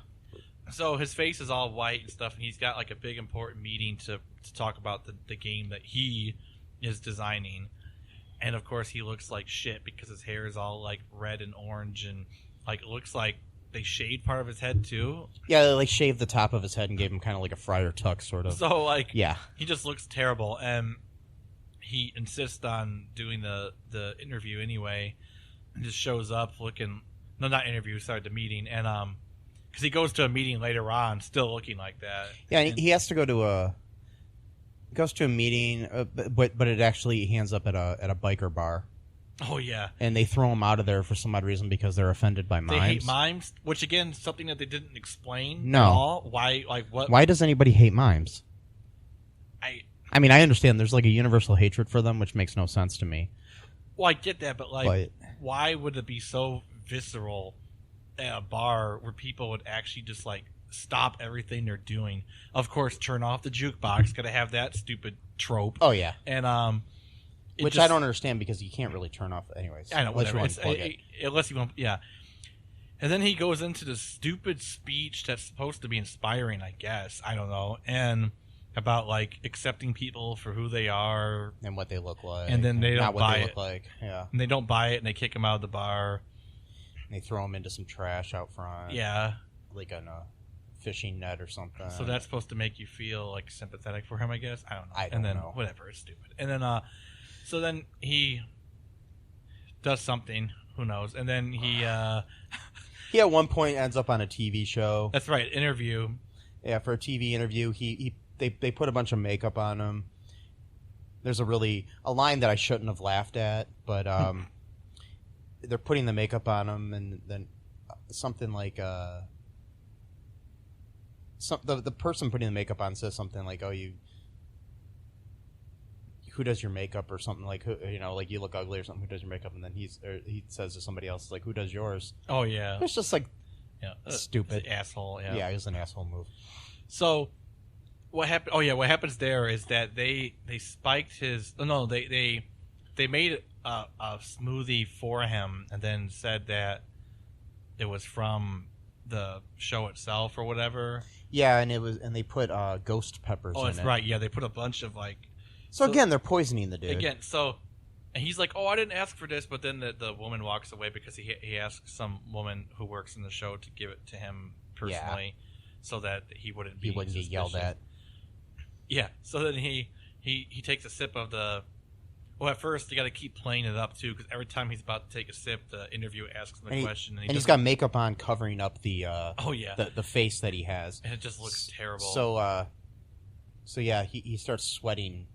B: So his face is all white and stuff, and he's got like a big, important meeting to talk about the game that he is designing. And of course, he looks like shit because his hair is all like red and orange, and like it looks like they shaved part of his head too.
A: Yeah, they like shaved the top of his head and gave him kind of like a Friar Tuck sort of.
B: So like,
A: yeah,
B: he just looks terrible, and he insists on doing the interview anyway, and just shows up looking. No, not interview. Sorry, the meeting, and because he goes to a meeting later on, still looking like that.
A: Yeah, and he has to go to a. Goes to a meeting, but it actually he ends up at a biker bar.
B: Oh yeah,
A: and they throw him out of there for some odd reason because they're offended by mimes.
B: They hate mimes, which again, something that they didn't explain.
A: No,
B: at all. Why? Like what?
A: Why does anybody hate mimes? I mean, I understand there's like a universal hatred for them, which makes no sense to me.
B: Well, I get that, but why would it be so visceral at a bar where people would actually just like stop everything they're doing? Of course, turn off the jukebox. Got to have that stupid trope.
A: Oh yeah,
B: and
A: which I don't understand because you can't really turn off anyways.
B: I know, unless you want, yeah. And then he goes into this stupid speech that's supposed to be inspiring, I guess. I don't know, and about like accepting people for who they are
A: and what they look like,
B: and then they don't buy it.
A: Look like. Yeah,
B: and they don't buy it, and they kick him out of the bar.
A: And they throw him into some trash out front.
B: Yeah,
A: like on a fishing net or something.
B: So that's supposed to make you feel like sympathetic for him, I guess. I don't know. And then whatever, it's stupid. And then so then he does something, who knows? And then he
A: He at one point ends up on a TV show.
B: That's right, interview.
A: Yeah, for a TV interview, they put a bunch of makeup on him. There's a line that I shouldn't have laughed at, but they're putting the makeup on him, and then something like the person putting the makeup on says something like, "Oh, who does your makeup?" or something like, like you look ugly or something. Who does your makeup? And then he says to somebody else like, "Who does yours?"
B: Oh yeah,
A: it's just like stupid
B: asshole. Yeah,
A: yeah, it was an asshole move.
B: So what happened? Oh yeah, what happens there is that they spiked his. No, they made a smoothie for him and then said that it was from the show itself or whatever.
A: Yeah, and they put ghost peppers in it. Oh,
B: that's right. Yeah, they put a bunch of
A: So again, they're poisoning the dude.
B: Again, and he's like, "Oh, I didn't ask for this," but then the woman walks away because he asked some woman who works in the show to give it to him personally, so that he wouldn't get yelled at. Yeah. So then he takes a sip of the. Well, at first you got to keep playing it up too, because every time he's about to take a sip, the interviewer asks him a question,
A: and he's got makeup on covering up the the face that he has,
B: and it just looks terrible.
A: So yeah, he starts sweating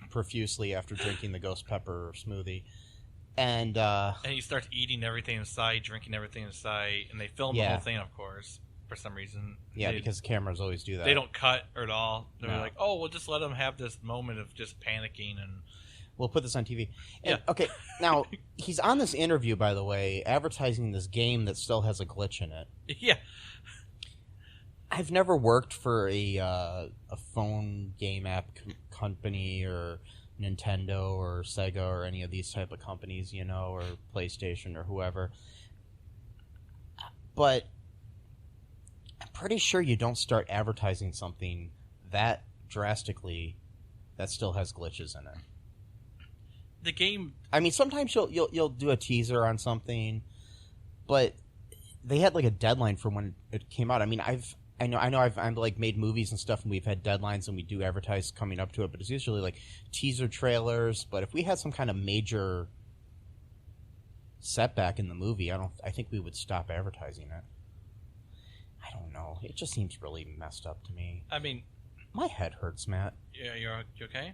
A: profusely after drinking the ghost pepper smoothie, and
B: he starts eating everything inside, drinking everything inside, and they film the whole thing, of course, for some reason.
A: Yeah, because cameras always do that.
B: They don't cut at all. They're like, "Oh, we'll just let him have this moment of just panicking and."
A: We'll put this on TV. And, okay, now, he's on this interview, by the way, advertising this game that still has a glitch in it.
B: Yeah.
A: I've never worked for a phone game app company or Nintendo or Sega or any of these type of companies, or PlayStation or whoever. But I'm pretty sure you don't start advertising something that drastically that still has glitches in it.
B: The game.
A: I mean, sometimes you'll do a teaser on something, but they had like a deadline for when it came out. I mean, I've like made movies and stuff, and we've had deadlines, and we do advertise coming up to it. But it's usually like teaser trailers. But if we had some kind of major setback in the movie, I think we would stop advertising it. I don't know. It just seems really messed up to me.
B: I mean,
A: my head hurts, Matt.
B: Yeah, you okay?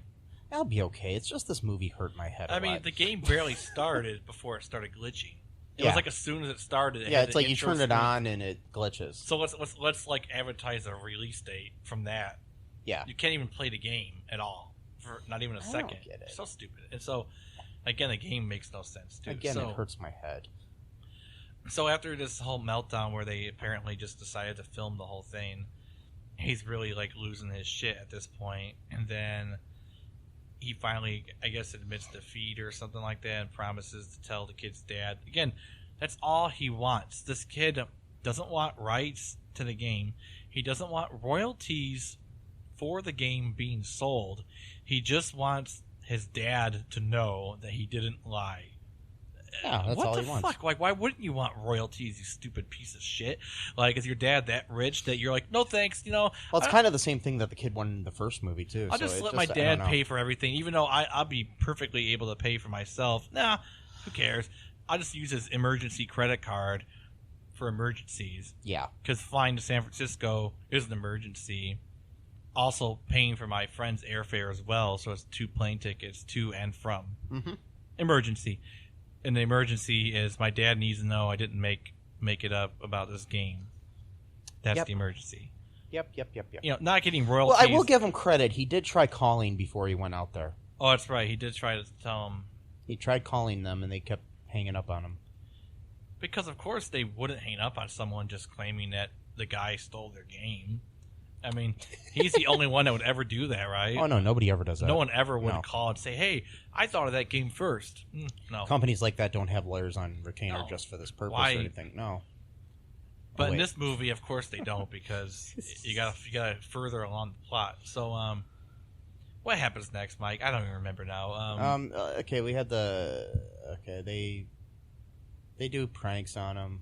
A: I'll be okay. It's just this movie hurt my head.
B: I mean, the game barely started before it started glitching. It was like as soon as it started.
A: It's like you turn it on and it glitches.
B: So let's like advertise a release date from that.
A: Yeah,
B: you can't even play the game at all for not even a second.
A: I don't get it.
B: So stupid. And so again, the game makes no sense too.
A: Again, it hurts my head.
B: So after this whole meltdown where they apparently just decided to film the whole thing, he's really like losing his shit at this point, and then he finally, I guess, admits defeat or something like that and promises to tell the kid's dad. Again, that's all he wants. This kid doesn't want rights to the game. He doesn't want royalties for the game being sold. He just wants his dad to know that he didn't lie.
A: Yeah, that's all he wants.
B: What the fuck? Like, why wouldn't you want royalties, you stupid piece of shit? Like, is your dad that rich that you're like, no thanks,
A: Well, it's kind of the same thing that the kid won in the first movie, too.
B: I'll just let my dad pay for everything, even though I'll be perfectly able to pay for myself. Nah, who cares? I'll just use his emergency credit card for emergencies.
A: Yeah.
B: Because flying to San Francisco is an emergency. Also paying for my friend's airfare as well, so it's 2 plane tickets to and from.
A: Mm-hmm.
B: Emergency. And the emergency is my dad needs to know I didn't make it up about this game. That's the emergency.
A: Yep.
B: Not getting royalties.
A: Well, I will give him credit. He did try calling before he went out there.
B: Oh, that's right. He did try to tell him.
A: He tried calling them, and they kept hanging up on him.
B: Because, of course, they wouldn't hang up on someone just claiming that the guy stole their game. I mean, he's the only one that would ever do that, right?
A: Oh, no, nobody ever does that.
B: No one ever would call and say, hey, I thought of that game first. No.
A: Companies like that don't have lawyers on retainer just for this purpose or anything. No.
B: But in this movie, of course they don't, because you gotta further along the plot. So, what happens next, Mike? I don't even remember now.
A: Okay, we had they do pranks on him.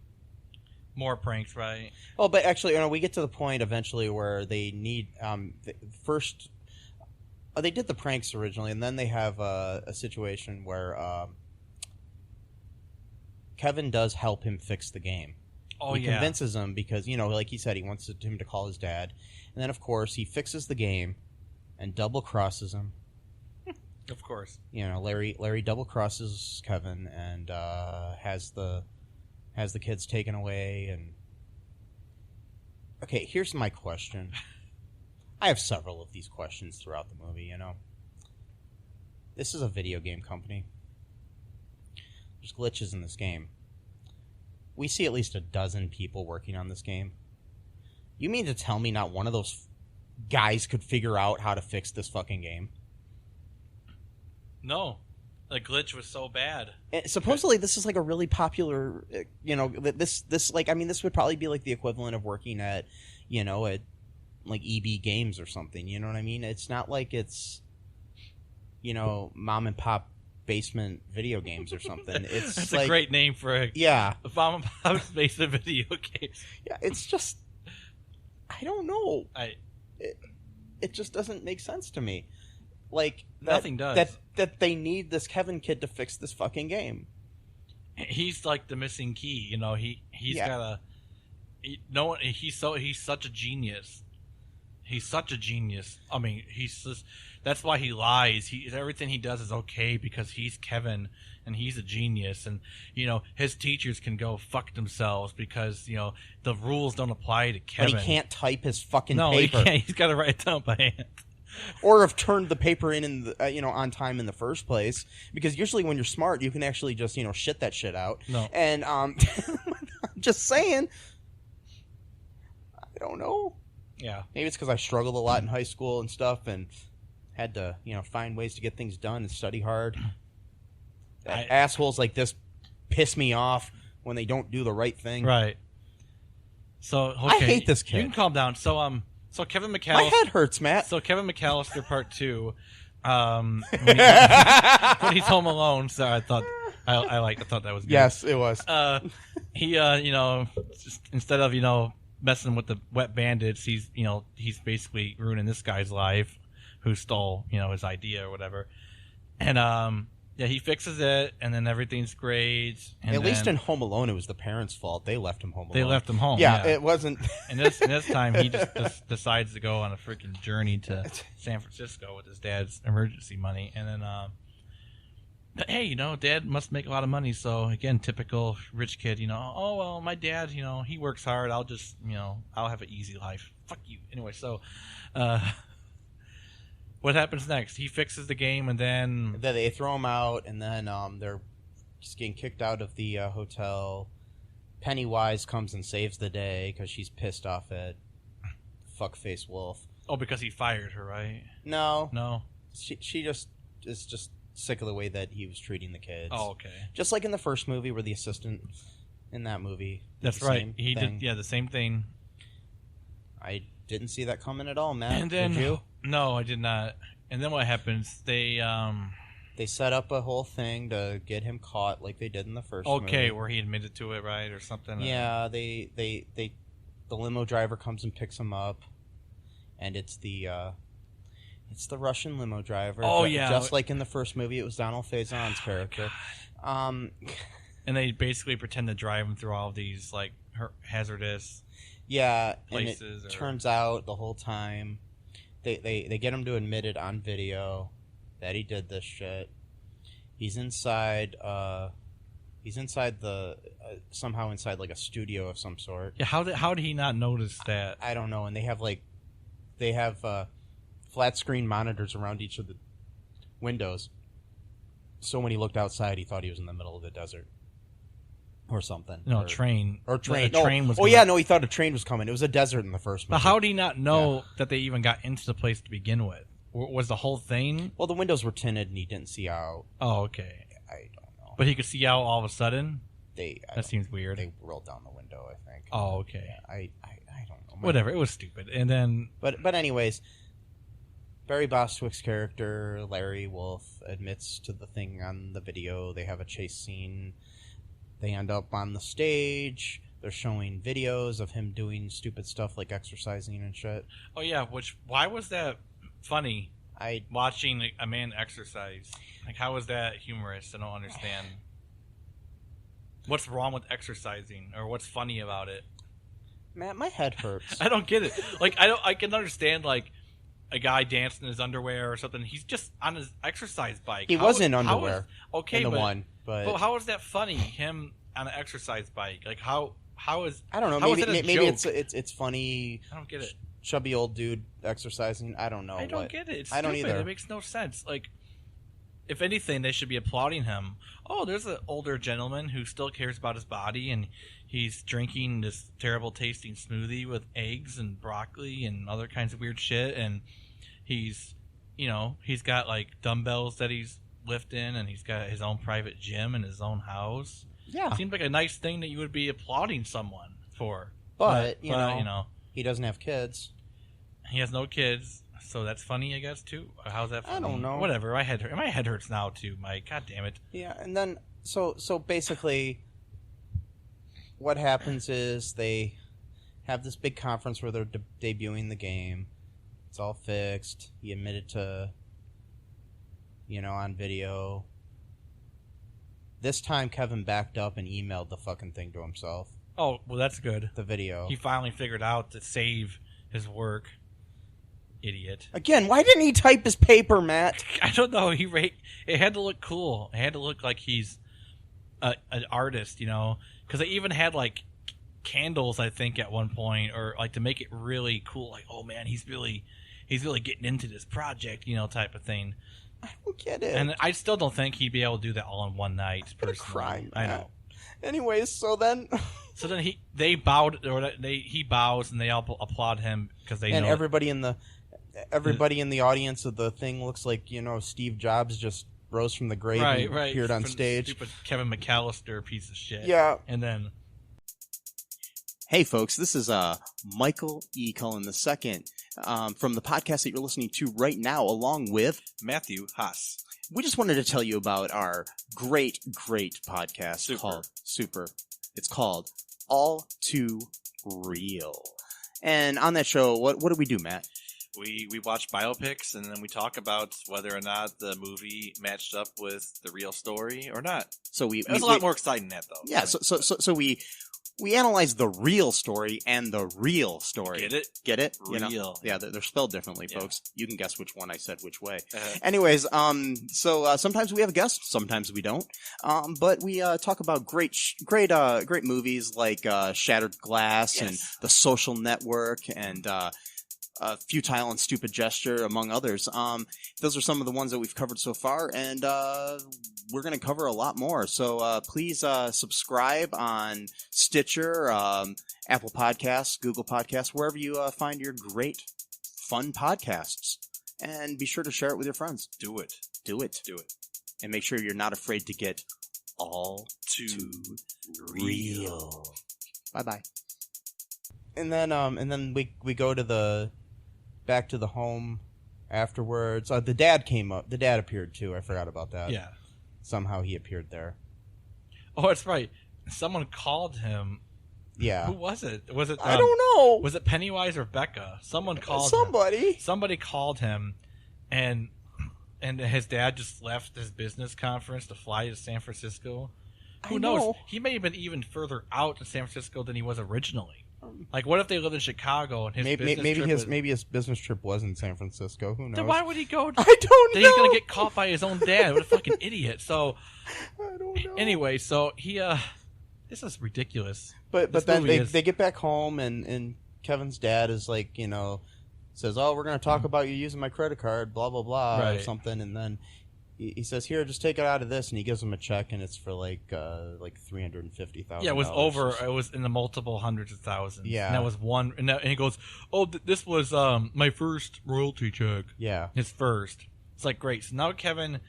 B: More pranks, right?
A: Oh, but actually, we get to the point eventually where they need first. They did the pranks originally, and then they have a situation where Kevin does help him fix the game.
B: Oh,
A: he
B: yeah.
A: convinces him because, like he said, he wants him to call his dad. And then, of course, he fixes the game and double crosses him.
B: Of course.
A: Larry double crosses Kevin and has the kids taken away. And okay, here's my question. I have several of these questions throughout the movie. This is a video game company. There's glitches in this game. We see at least a dozen people working on this game. You mean to tell me not one of those guys could figure out how to fix this fucking game?
B: No. The glitch was so bad.
A: And supposedly this is like a really popular, this would probably be like the equivalent of working at, at like EB Games or something, you know what I mean? It's not like it's, mom and pop basement video games or something. It's
B: That's
A: like,
B: a great name for a mom and pop basement video games.
A: Yeah, it's just, I don't know.
B: I
A: it just doesn't make sense to me. Like
B: nothing does.
A: That they need this Kevin kid to fix this fucking game.
B: He's like the missing key. You know, he's such a genius. He's such a genius. I mean, that's why he lies. Everything he does is okay because he's Kevin and he's a genius. And, you know, his teachers can go fuck themselves because, you know, the rules don't apply to Kevin.
A: But he can't type his fucking
B: paper.
A: He
B: can't. He's got to write it down by hand.
A: Or have turned the paper in the, on time in the first place. Because usually when you're smart, you can actually just, shit that shit out.
B: No.
A: And, I'm just saying, I don't know.
B: Yeah.
A: Maybe it's because I struggled a lot in high school and stuff and had to, find ways to get things done and study hard. Assholes like this piss me off when they don't do the right thing.
B: Right. So, okay.
A: I hate this kid.
B: You can calm down. So Kevin McAllister.
A: My head hurts, Matt.
B: So Kevin McAllister Part 2, when he's home alone. So I thought that was good.
A: Yes, it was.
B: He just, instead of messing with the wet bandits, he's basically ruining this guy's life, who stole his idea or whatever. And he fixes it, and then everything's great. And
A: at least in Home Alone, it was the parents' fault. They left him home alone.
B: They left him home.
A: Yeah, it wasn't.
B: And this time, he just decides to go on a freaking journey to San Francisco with his dad's emergency money. And then, hey, Dad must make a lot of money. So, again, typical rich kid, oh, well, my dad, he works hard. I'll just, I'll have an easy life. Fuck you. Anyway, so, what happens next? He fixes the game, and then
A: they throw him out, and then they're just getting kicked out of the hotel. Pennywise comes and saves the day because she's pissed off at fuckface Wolf.
B: Oh, because he fired her, right?
A: No. She just is just sick of the way that he was treating the kids.
B: Oh, okay.
A: Just like in the first movie, where the assistant in that movie.
B: That's right. He did. Yeah, the same thing.
A: I didn't see that coming at all, Matt.
B: And then,
A: did you?
B: No, I did not. And then what happens? They
A: set up a whole thing to get him caught, like they did in the first movie.
B: Okay, where he admitted to it, right, or something.
A: Yeah, the limo driver comes and picks him up, and it's the Russian limo driver.
B: Oh yeah,
A: just like in the first movie, it was Donald Faison's character.
B: And they basically pretend to drive him through all of these like hazardous.
A: Yeah,
B: places.
A: And it turns out the whole time they get him to admit it on video that he did this shit. He's inside. He's inside somehow inside like a studio of some sort.
B: Yeah, how did he not notice that?
A: I don't know. And they have flat screen monitors around each of the windows. So when he looked outside, he thought he was in the middle of the desert. Or something.
B: No, a train.
A: Or train.
B: No, train was.
A: Oh yeah, no, he thought a train was coming. It was a desert in the first movie.
B: But how did he not know that they even got into the place to begin with? Was the whole thing?
A: Well, the windows were tinted and he didn't see out.
B: Oh, okay.
A: I don't know.
B: But he could see out all of a sudden?
A: That
B: seems weird.
A: They rolled down the window, I think.
B: Oh, okay.
A: Yeah, I don't know.
B: Whatever. It was stupid. And then.
A: But anyways, Barry Bostwick's character, Larry Wolf, admits to the thing on the video. They have a chase scene. They end up on the stage. They're showing videos of him doing stupid stuff like exercising and shit.
B: Oh yeah, why was that funny? Watching a man exercise. Like, how was that humorous? I don't understand. what's wrong with exercising or what's funny about it.
A: Matt, my head hurts.
B: I don't get it. Like I can understand like a guy dancing in his underwear or something. He's just on his exercise bike.
A: He was in underwear.
B: Okay,
A: in the
B: but,
A: one, but
B: how is that funny? Him on an exercise bike. Like how is
A: I don't know. Maybe it's funny.
B: I don't get it.
A: Chubby old dude exercising. I don't know.
B: I don't get it. It's
A: I don't
B: stupid.
A: either.
B: It makes no sense. Like, if anything, they should be applauding him. Oh, there's an older gentleman who still cares about his body, and he's drinking this terrible tasting smoothie with eggs and broccoli and other kinds of weird shit, and he's got like dumbbells that he's lifting, and he's got his own private gym in his own house.
A: Yeah,
B: it seems like a nice thing that you would be applauding someone for.
A: But you know, he doesn't have kids.
B: He has no kids, so that's funny, I guess, too. How's that funny?
A: I don't know.
B: Whatever. My head hurts now, too, Mike. God damn it.
A: Yeah, and then, so basically, what happens is they have this big conference where they're debuting the game. It's all fixed. He admitted to, on video. This time, Kevin backed up and emailed the fucking thing to himself.
B: Oh, well, that's good.
A: The video.
B: He finally figured out to save his work. Idiot.
A: Again, why didn't he type his paper, Matt?
B: I don't know. It had to look cool. It had to look like he's an artist, because they even had like candles, I think, at one point, or like to make it really cool. Like, oh man, he's really getting into this project, type of thing.
A: I don't get it.
B: And I still don't think he'd be able to do that all in one night.
A: I'm gonna cry, Matt.
B: I know.
A: Anyways, so then
B: he bows and they all applaud him because they know.
A: And everybody in the audience of the thing looks like Steve Jobs just rose from the grave and appeared on stage.
B: Stupid Kevin McAllister piece of shit.
A: Yeah.
B: And then,
G: hey folks, this is Michael E. Cullen II from the podcast that you're listening to right now, along with
C: Matthew Haas.
G: We just wanted to tell you about our great podcast called Super. It's called All Too Real. And on that show, what do we do, Matt?
C: We watch biopics, and then we talk about whether or not the movie matched up with the real story or not.
G: So it
C: was a lot more exciting than that, though.
G: Yeah, so we analyze the real story and the real story.
C: Get it?
G: Get it?
C: Real.
G: Yeah, they're spelled differently, folks. You can guess which one I said which way.
C: Uh-huh.
G: Anyways, so sometimes we have a guest, sometimes we don't. But we talk about great movies like Shattered Glass and The Social Network and Futile and Stupid Gesture, among others. Those are some of the ones that we've covered so far, and we're going to cover a lot more. So please subscribe on Stitcher, Apple Podcasts, Google Podcasts, wherever you find your great, fun podcasts. And be sure to share it with your friends.
C: Do it.
G: And make sure you're not afraid to get all too real. Bye-bye.
A: And then we go to back to the home afterwards. The dad came up. The dad appeared too. I forgot about that.
B: yeah.
A: Somehow he appeared there.
B: Oh, that's right. Someone called him.
A: Yeah.
B: Who was it? Was it?
A: I don't know.
B: Was it Pennywise or Becca? Someone called
A: somebody.
B: him. Somebody called him, and his dad just left his business conference to fly to San Francisco. Who knows? He may have been even further out in San Francisco than he was originally. Like, what if they lived in Chicago and
A: maybe his business trip was in San Francisco? Who knows?
B: Then why would he go?
A: I don't know.
B: Then he's gonna get caught by his own dad. What a fucking idiot! So,
A: I don't know.
B: Anyway, so he this is ridiculous.
A: But then they get back home and Kevin's dad is like, says, "Oh, we're gonna talk about you using my credit card, blah blah blah," or something, and then he says, "Here, just take it out of this," and he gives him a check, and it's for like $350,000.
B: Yeah, it was over. It was in the multiple hundreds of thousands.
A: Yeah,
B: and that was one. And he goes, "Oh, this was my first royalty check."
A: Yeah,
B: his first. It's like great. So now Kevin,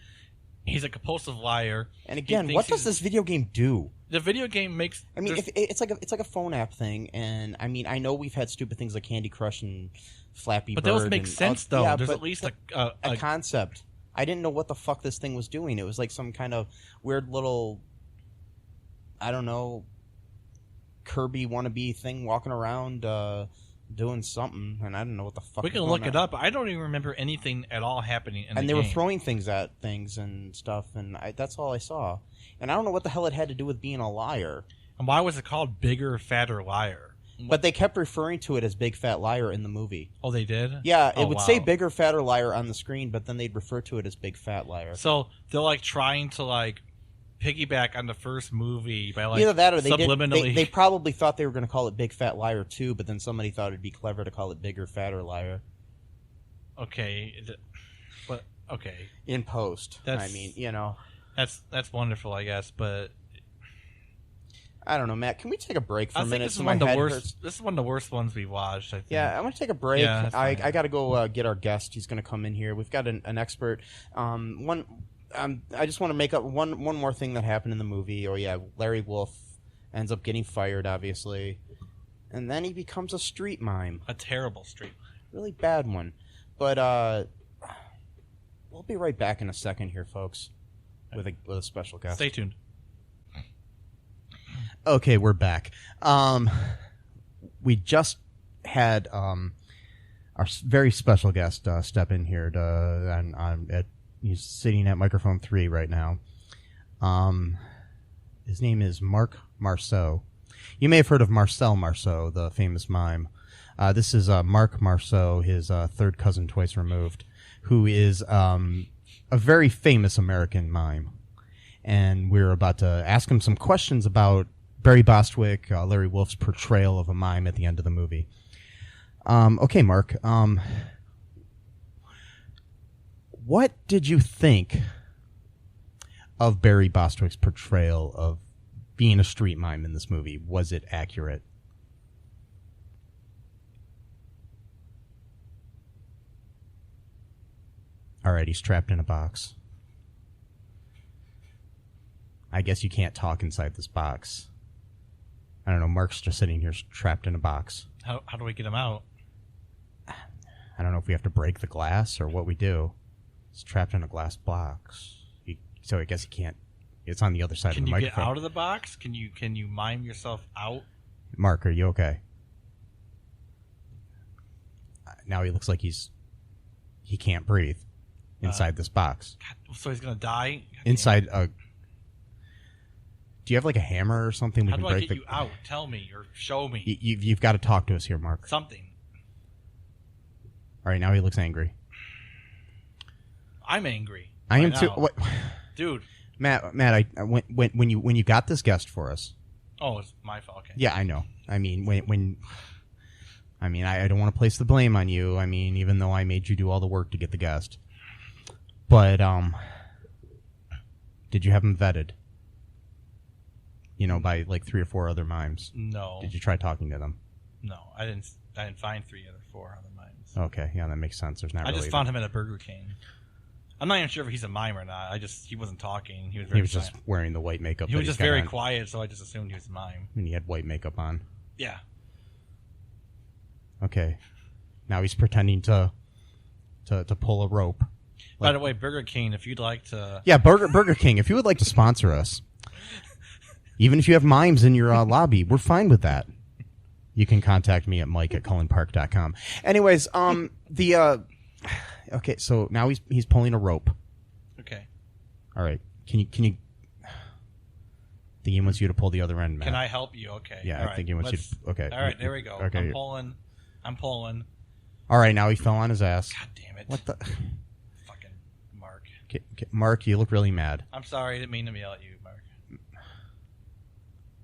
B: he's a compulsive liar.
A: And again, what does this video game do?
B: The video game makes.
A: I mean, it's like a phone app thing, and I mean, I know we've had stupid things like Candy Crush and Flappy Bird.
B: But those make sense though.
A: Yeah,
B: there's at least
A: a concept. I didn't know what the fuck this thing was doing. It was like some kind of weird little, I don't know, Kirby wannabe thing walking around doing something, and I don't know what the fuck.
B: We can
A: was
B: look
A: going
B: it
A: on.
B: up. I don't even remember anything at all happening in the
A: And they
B: game.
A: were throwing things at things and stuff, and that's all I saw. And I don't know what the hell it had to do with being a liar.
B: And why was it called Bigger, Fatter Liar?
A: But they kept referring to it as Big Fat Liar in the movie.
B: Oh, they did?
A: Yeah, it would say
B: wow.
A: Bigger, Fatter Liar on the screen, but then they'd refer to it as Big Fat Liar.
B: So they're like trying to like piggyback on the first movie by like
A: either that or
B: subliminally.
A: they probably thought they were going to call it Big Fat Liar 2, but then somebody thought it'd be clever to call it Bigger, Fatter Liar.
B: Okay, but okay,
A: in post. I mean,
B: that's wonderful, I guess, but
A: I don't know, Matt. Can we take a break for a minute?
B: This is one of the worst. This is one of the worst ones we've watched. I think.
A: Yeah, I'm gonna take a break.
B: Yeah,
A: I got to go get our guest. He's gonna come in here. We've got an expert. I just want to make up one more thing that happened in the movie. Oh yeah, Larry Wolf ends up getting fired, obviously, and then he becomes a street mime.
B: A terrible street mime.
A: Really bad one. But we'll be right back in a second here, folks, with a special guest.
B: Stay tuned.
A: Okay, we're back. We just had our very special guest step in here, he's sitting at microphone 3 right now. His name is Marc Marceau. You may have heard of Marcel Marceau, the famous mime. This is Marc Marceau, his third cousin twice removed, who is a very famous American mime. And we're about to ask him some questions about Barry Bostwick, Larry Wolf's portrayal of a mime at the end of the movie. Okay, Mark. What did you think of Barry Bostwick's portrayal of being a street mime in this movie? Was it accurate? All right, he's trapped in a box. I guess you can't talk inside this box. I don't know. Mark's just sitting here trapped in a box.
B: How do we get him out?
A: I don't know if we have to break the glass or what we do. He's trapped in a glass box. So I guess he can't. It's on the other side of the microphone.
B: Can you get out of the box? Can you mime yourself out?
A: Mark, are you okay? Now he looks like he can't breathe inside this box.
B: God, so he's gonna die
A: inside a. Do you have like a hammer or something?
B: How do I get you out? Tell me or show me.
A: You've got to talk to us here, Mark.
B: Something.
A: All right, now he looks angry.
B: I'm angry.
A: I am too. What?
B: Dude.
A: Matt, when you got this guest for us.
B: Oh, it's my fault. Okay.
A: Yeah, I know. I mean, I don't want to place the blame on you. I mean, even though I made you do all the work to get the guest. But did you have him vetted? By like 3 or 4 other mimes.
B: No.
A: Did you try talking to them?
B: No, I didn't find 3 or 4 other mimes.
A: Okay, yeah, that makes sense. There's not.
B: I just found him at a Burger King. I'm not even sure if he's a mime or not. He wasn't talking. He was
A: just wearing the white makeup.
B: He was just very quiet, so I just assumed he was a mime.
A: And he had white makeup on.
B: Yeah.
A: Okay. Now he's pretending to pull a rope.
B: By the way, Burger King, if you'd like to...
A: Yeah, Burger King, if you would like to sponsor us, even if you have mimes in your lobby, we're fine with that. You can contact me at mike@cullenpark.com. Anyways, okay, so now he's pulling a rope.
B: Okay.
A: All right. Can you? I think he wants you to pull the other end, Matt.
B: Can I help you? Okay.
A: Yeah,
B: all
A: I think he wants you to. Okay.
B: All right, there we go.
A: Okay.
B: I'm pulling.
A: All right, now he fell on his ass.
B: God damn it!
A: What the?
B: Fucking Mark.
A: Okay, Mark, you look really mad.
B: I'm sorry, I didn't mean to yell at you, Mark.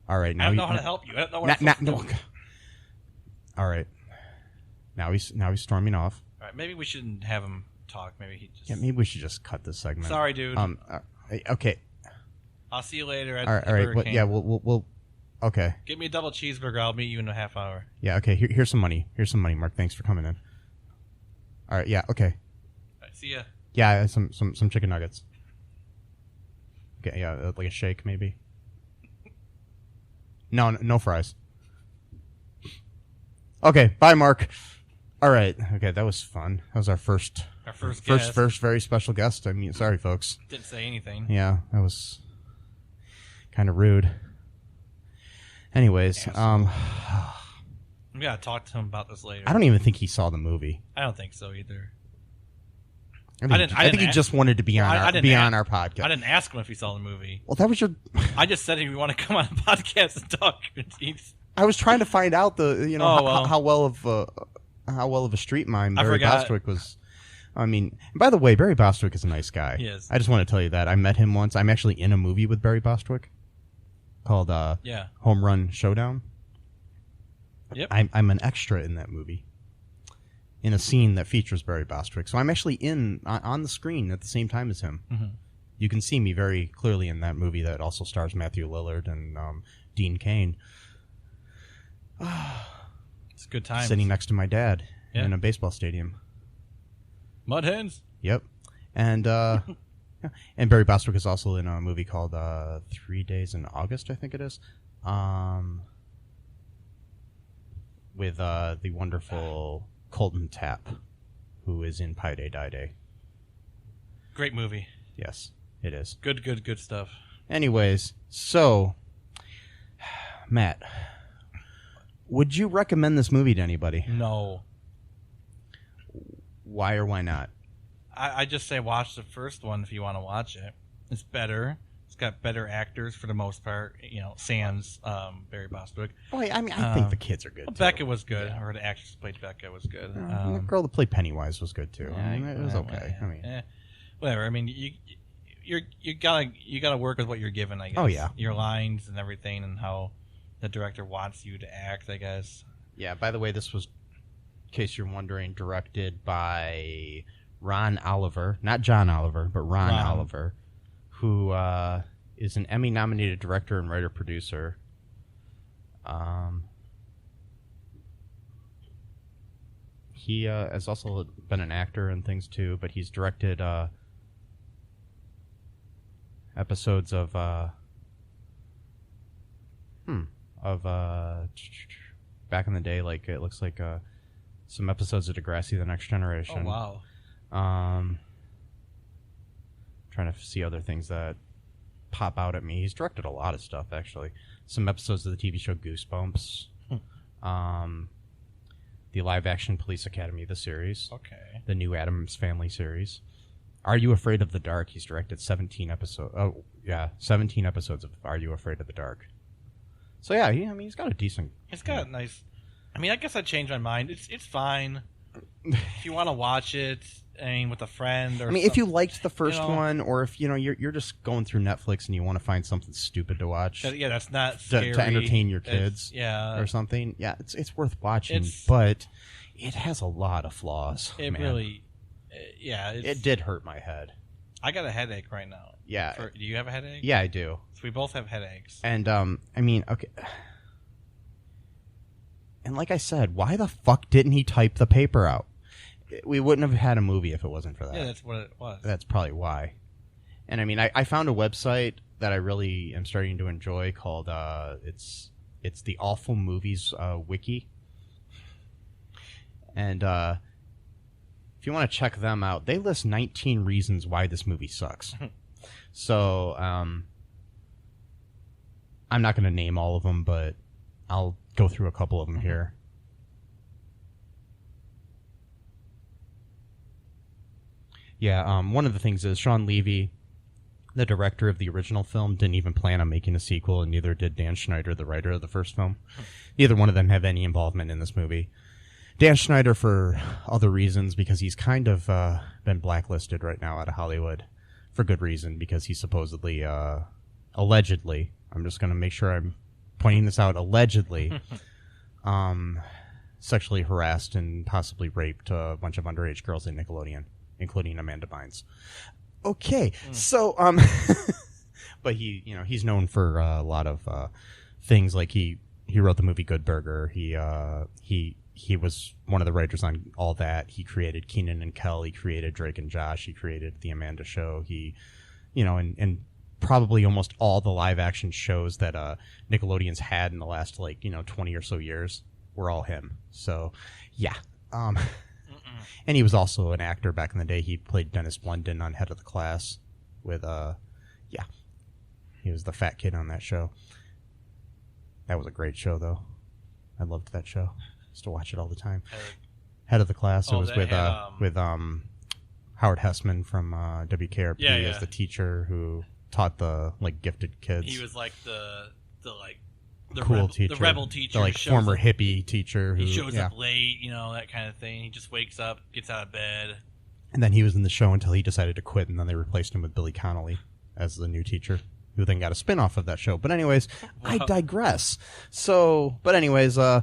A: All right, now
B: I don't know how to help you. I don't know what I'm supposed to do.
A: All right. Now he's storming off.
B: All right, maybe we shouldn't have him talk. Maybe he just.
A: Yeah, maybe we should just cut this segment.
B: Sorry, dude.
A: Okay.
B: I'll see you later at
A: all right.
B: Burger King.
A: Yeah, we'll. Okay.
B: Get me a double cheeseburger. I'll meet you in a half hour.
A: Yeah. Okay. Here's some money. Mark. Thanks for coming in. All right. Yeah. Okay.
B: All right, see ya.
A: Yeah. Some chicken nuggets. Okay. Yeah. Like a shake, maybe. No fries. Okay. Bye, Mark. All right. Okay. That was fun. That was our first very special guest. I mean, sorry, folks.
B: Didn't say anything.
A: Yeah. That was kind of rude. Anyways,
B: We gotta talk to him about this later.
A: I don't even think he saw the movie.
B: I don't think so either.
A: I think he just wanted to be on our podcast.
B: I didn't ask him if he saw the movie.
A: Well, that was your.
B: I just said if you want to come on a podcast and talk.
A: I was trying to find out how well of a street mime Barry Bostwick was. I mean, by the way, Barry Bostwick is a nice guy.
B: He is.
A: I just want to tell you that I met him once. I'm actually in a movie with Barry Bostwick called Home Run Showdown.
B: Yep.
A: I'm an extra in that movie, in a scene that features Barry Bostwick. So I'm actually on the screen at the same time as him.
B: Mm-hmm.
A: You can see me very clearly in that movie that also stars Matthew Lillard and Dean Cain.
B: It's a good time.
A: Sitting next to my dad in a baseball stadium.
B: Mud Hens?
A: Yep. And and Barry Bostwick is also in a movie called 3 Days in August, I think it is. With the wonderful Colton Tapp, who is in Pi Day Die Day.
B: Great movie.
A: Yes, it is.
B: Good stuff.
A: Anyways, so, Matt, would you recommend this movie to anybody?
B: No.
A: Why or why not?
B: I just say watch the first one if you want to watch it. It's better. It's got better actors for the most part. Sans Barry Bostwick.
A: Oh, I think the kids are good, too.
B: Becca was good. Or the actress who played Becca was good.
A: The girl that played Pennywise was good, too. It was okay.
B: Whatever. I mean, you gotta work with what you're given, I guess.
A: Oh, yeah.
B: Your lines and everything and how the director wants you to act, I guess.
A: Yeah, by the way, this was, in case you're wondering, directed by Ron Oliver. Not John Oliver, but Ron Oliver, who is an Emmy-nominated director and writer-producer. He has also been an actor and things, too, but he's directed episodes of back in the day, like it looks like some episodes of Degrassi: The Next Generation.
B: Oh wow!
A: Trying to see other things that pop out at me. He's directed a lot of stuff, actually. Some episodes of the TV show Goosebumps. The live-action Police Academy, the series.
B: Okay.
A: The new Addams Family series. Are You Afraid of the Dark? He's directed 17 episodes. Oh, yeah, 17 episodes of Are You Afraid of the Dark? So yeah, he's got a decent.
B: It's got a nice. I mean, I guess I changed my mind. It's fine if you want to watch it. I mean, with a friend or.
A: if you liked the first one, or if you're just going through Netflix and you want to find something stupid to watch.
B: Yeah, that's not scary.
A: To entertain your kids. Or something. Yeah, it's worth watching, but it has a lot of flaws.
B: It really. Yeah,
A: it did hurt my head.
B: I got a headache right now.
A: Yeah.
B: Do you have a headache?
A: Yeah, I do.
B: So we both have headaches.
A: And okay. And like I said, why the fuck didn't he type the paper out? We wouldn't have had a movie if it wasn't for that.
B: Yeah, that's what it was.
A: That's probably why. And I found a website that I really am starting to enjoy called it's the Awful Movies Wiki. And if you want to check them out, they list 19 reasons why this movie sucks. So I'm not going to name all of them, but I'll go through a couple of them here. Yeah, one of the things is Sean Levy, the director of the original film, didn't even plan on making a sequel, and neither did Dan Schneider, the writer of the first film. Neither one of them have any involvement in this movie. Dan Schneider for other reasons, because he's kind of been blacklisted right now out of Hollywood for good reason, because he supposedly, allegedly, I'm just going to make sure I'm pointing this out, allegedly, sexually harassed and possibly raped a bunch of underage girls in Nickelodeon, including Amanda Bynes. Okay, so, but he's known for a lot of things, like he wrote the movie Good Burger. He was one of the writers on all that. He created Kenan and Kel. He created Drake and Josh. He created The Amanda Show. He, and probably almost all the live action shows that Nickelodeon's had in the last 20 or so years were all him. So, yeah. And he was also an actor back in the day. He played Dennis Blunden on Head of the Class with he was the fat kid on that show. That was a great show, though. I loved that show. Used to watch it all the time. Head of the Class. It was with Howard Hessman from WKRP as the teacher who taught the gifted kids.
B: He was like the
A: cool teacher,
B: the rebel teacher,
A: the former hippie teacher. Who,
B: he shows up late, that kind of thing. He just wakes up, gets out of bed.
A: And then he was in the show until he decided to quit, and then they replaced him with Billy Connolly as the new teacher, who then got a spin-off of that show. But anyways, I digress. So, but anyways, we're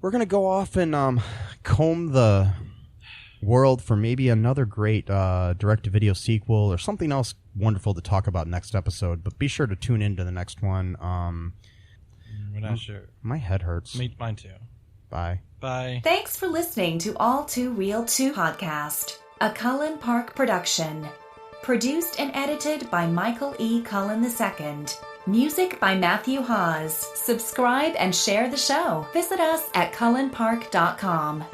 A: going to go off and comb the world for maybe another great direct-to-video sequel or something else wonderful to talk about next episode. But be sure to tune into the next one.
B: We're not sure.
A: My head hurts.
B: Mine too.
A: Bye.
B: Bye.
H: Thanks for listening to All Too Real 2 podcast, a Cullen Park production. Produced and edited by Michael E. Cullen II. Music by Matthew Hawes. Subscribe and share the show. Visit us at cullenpark.com.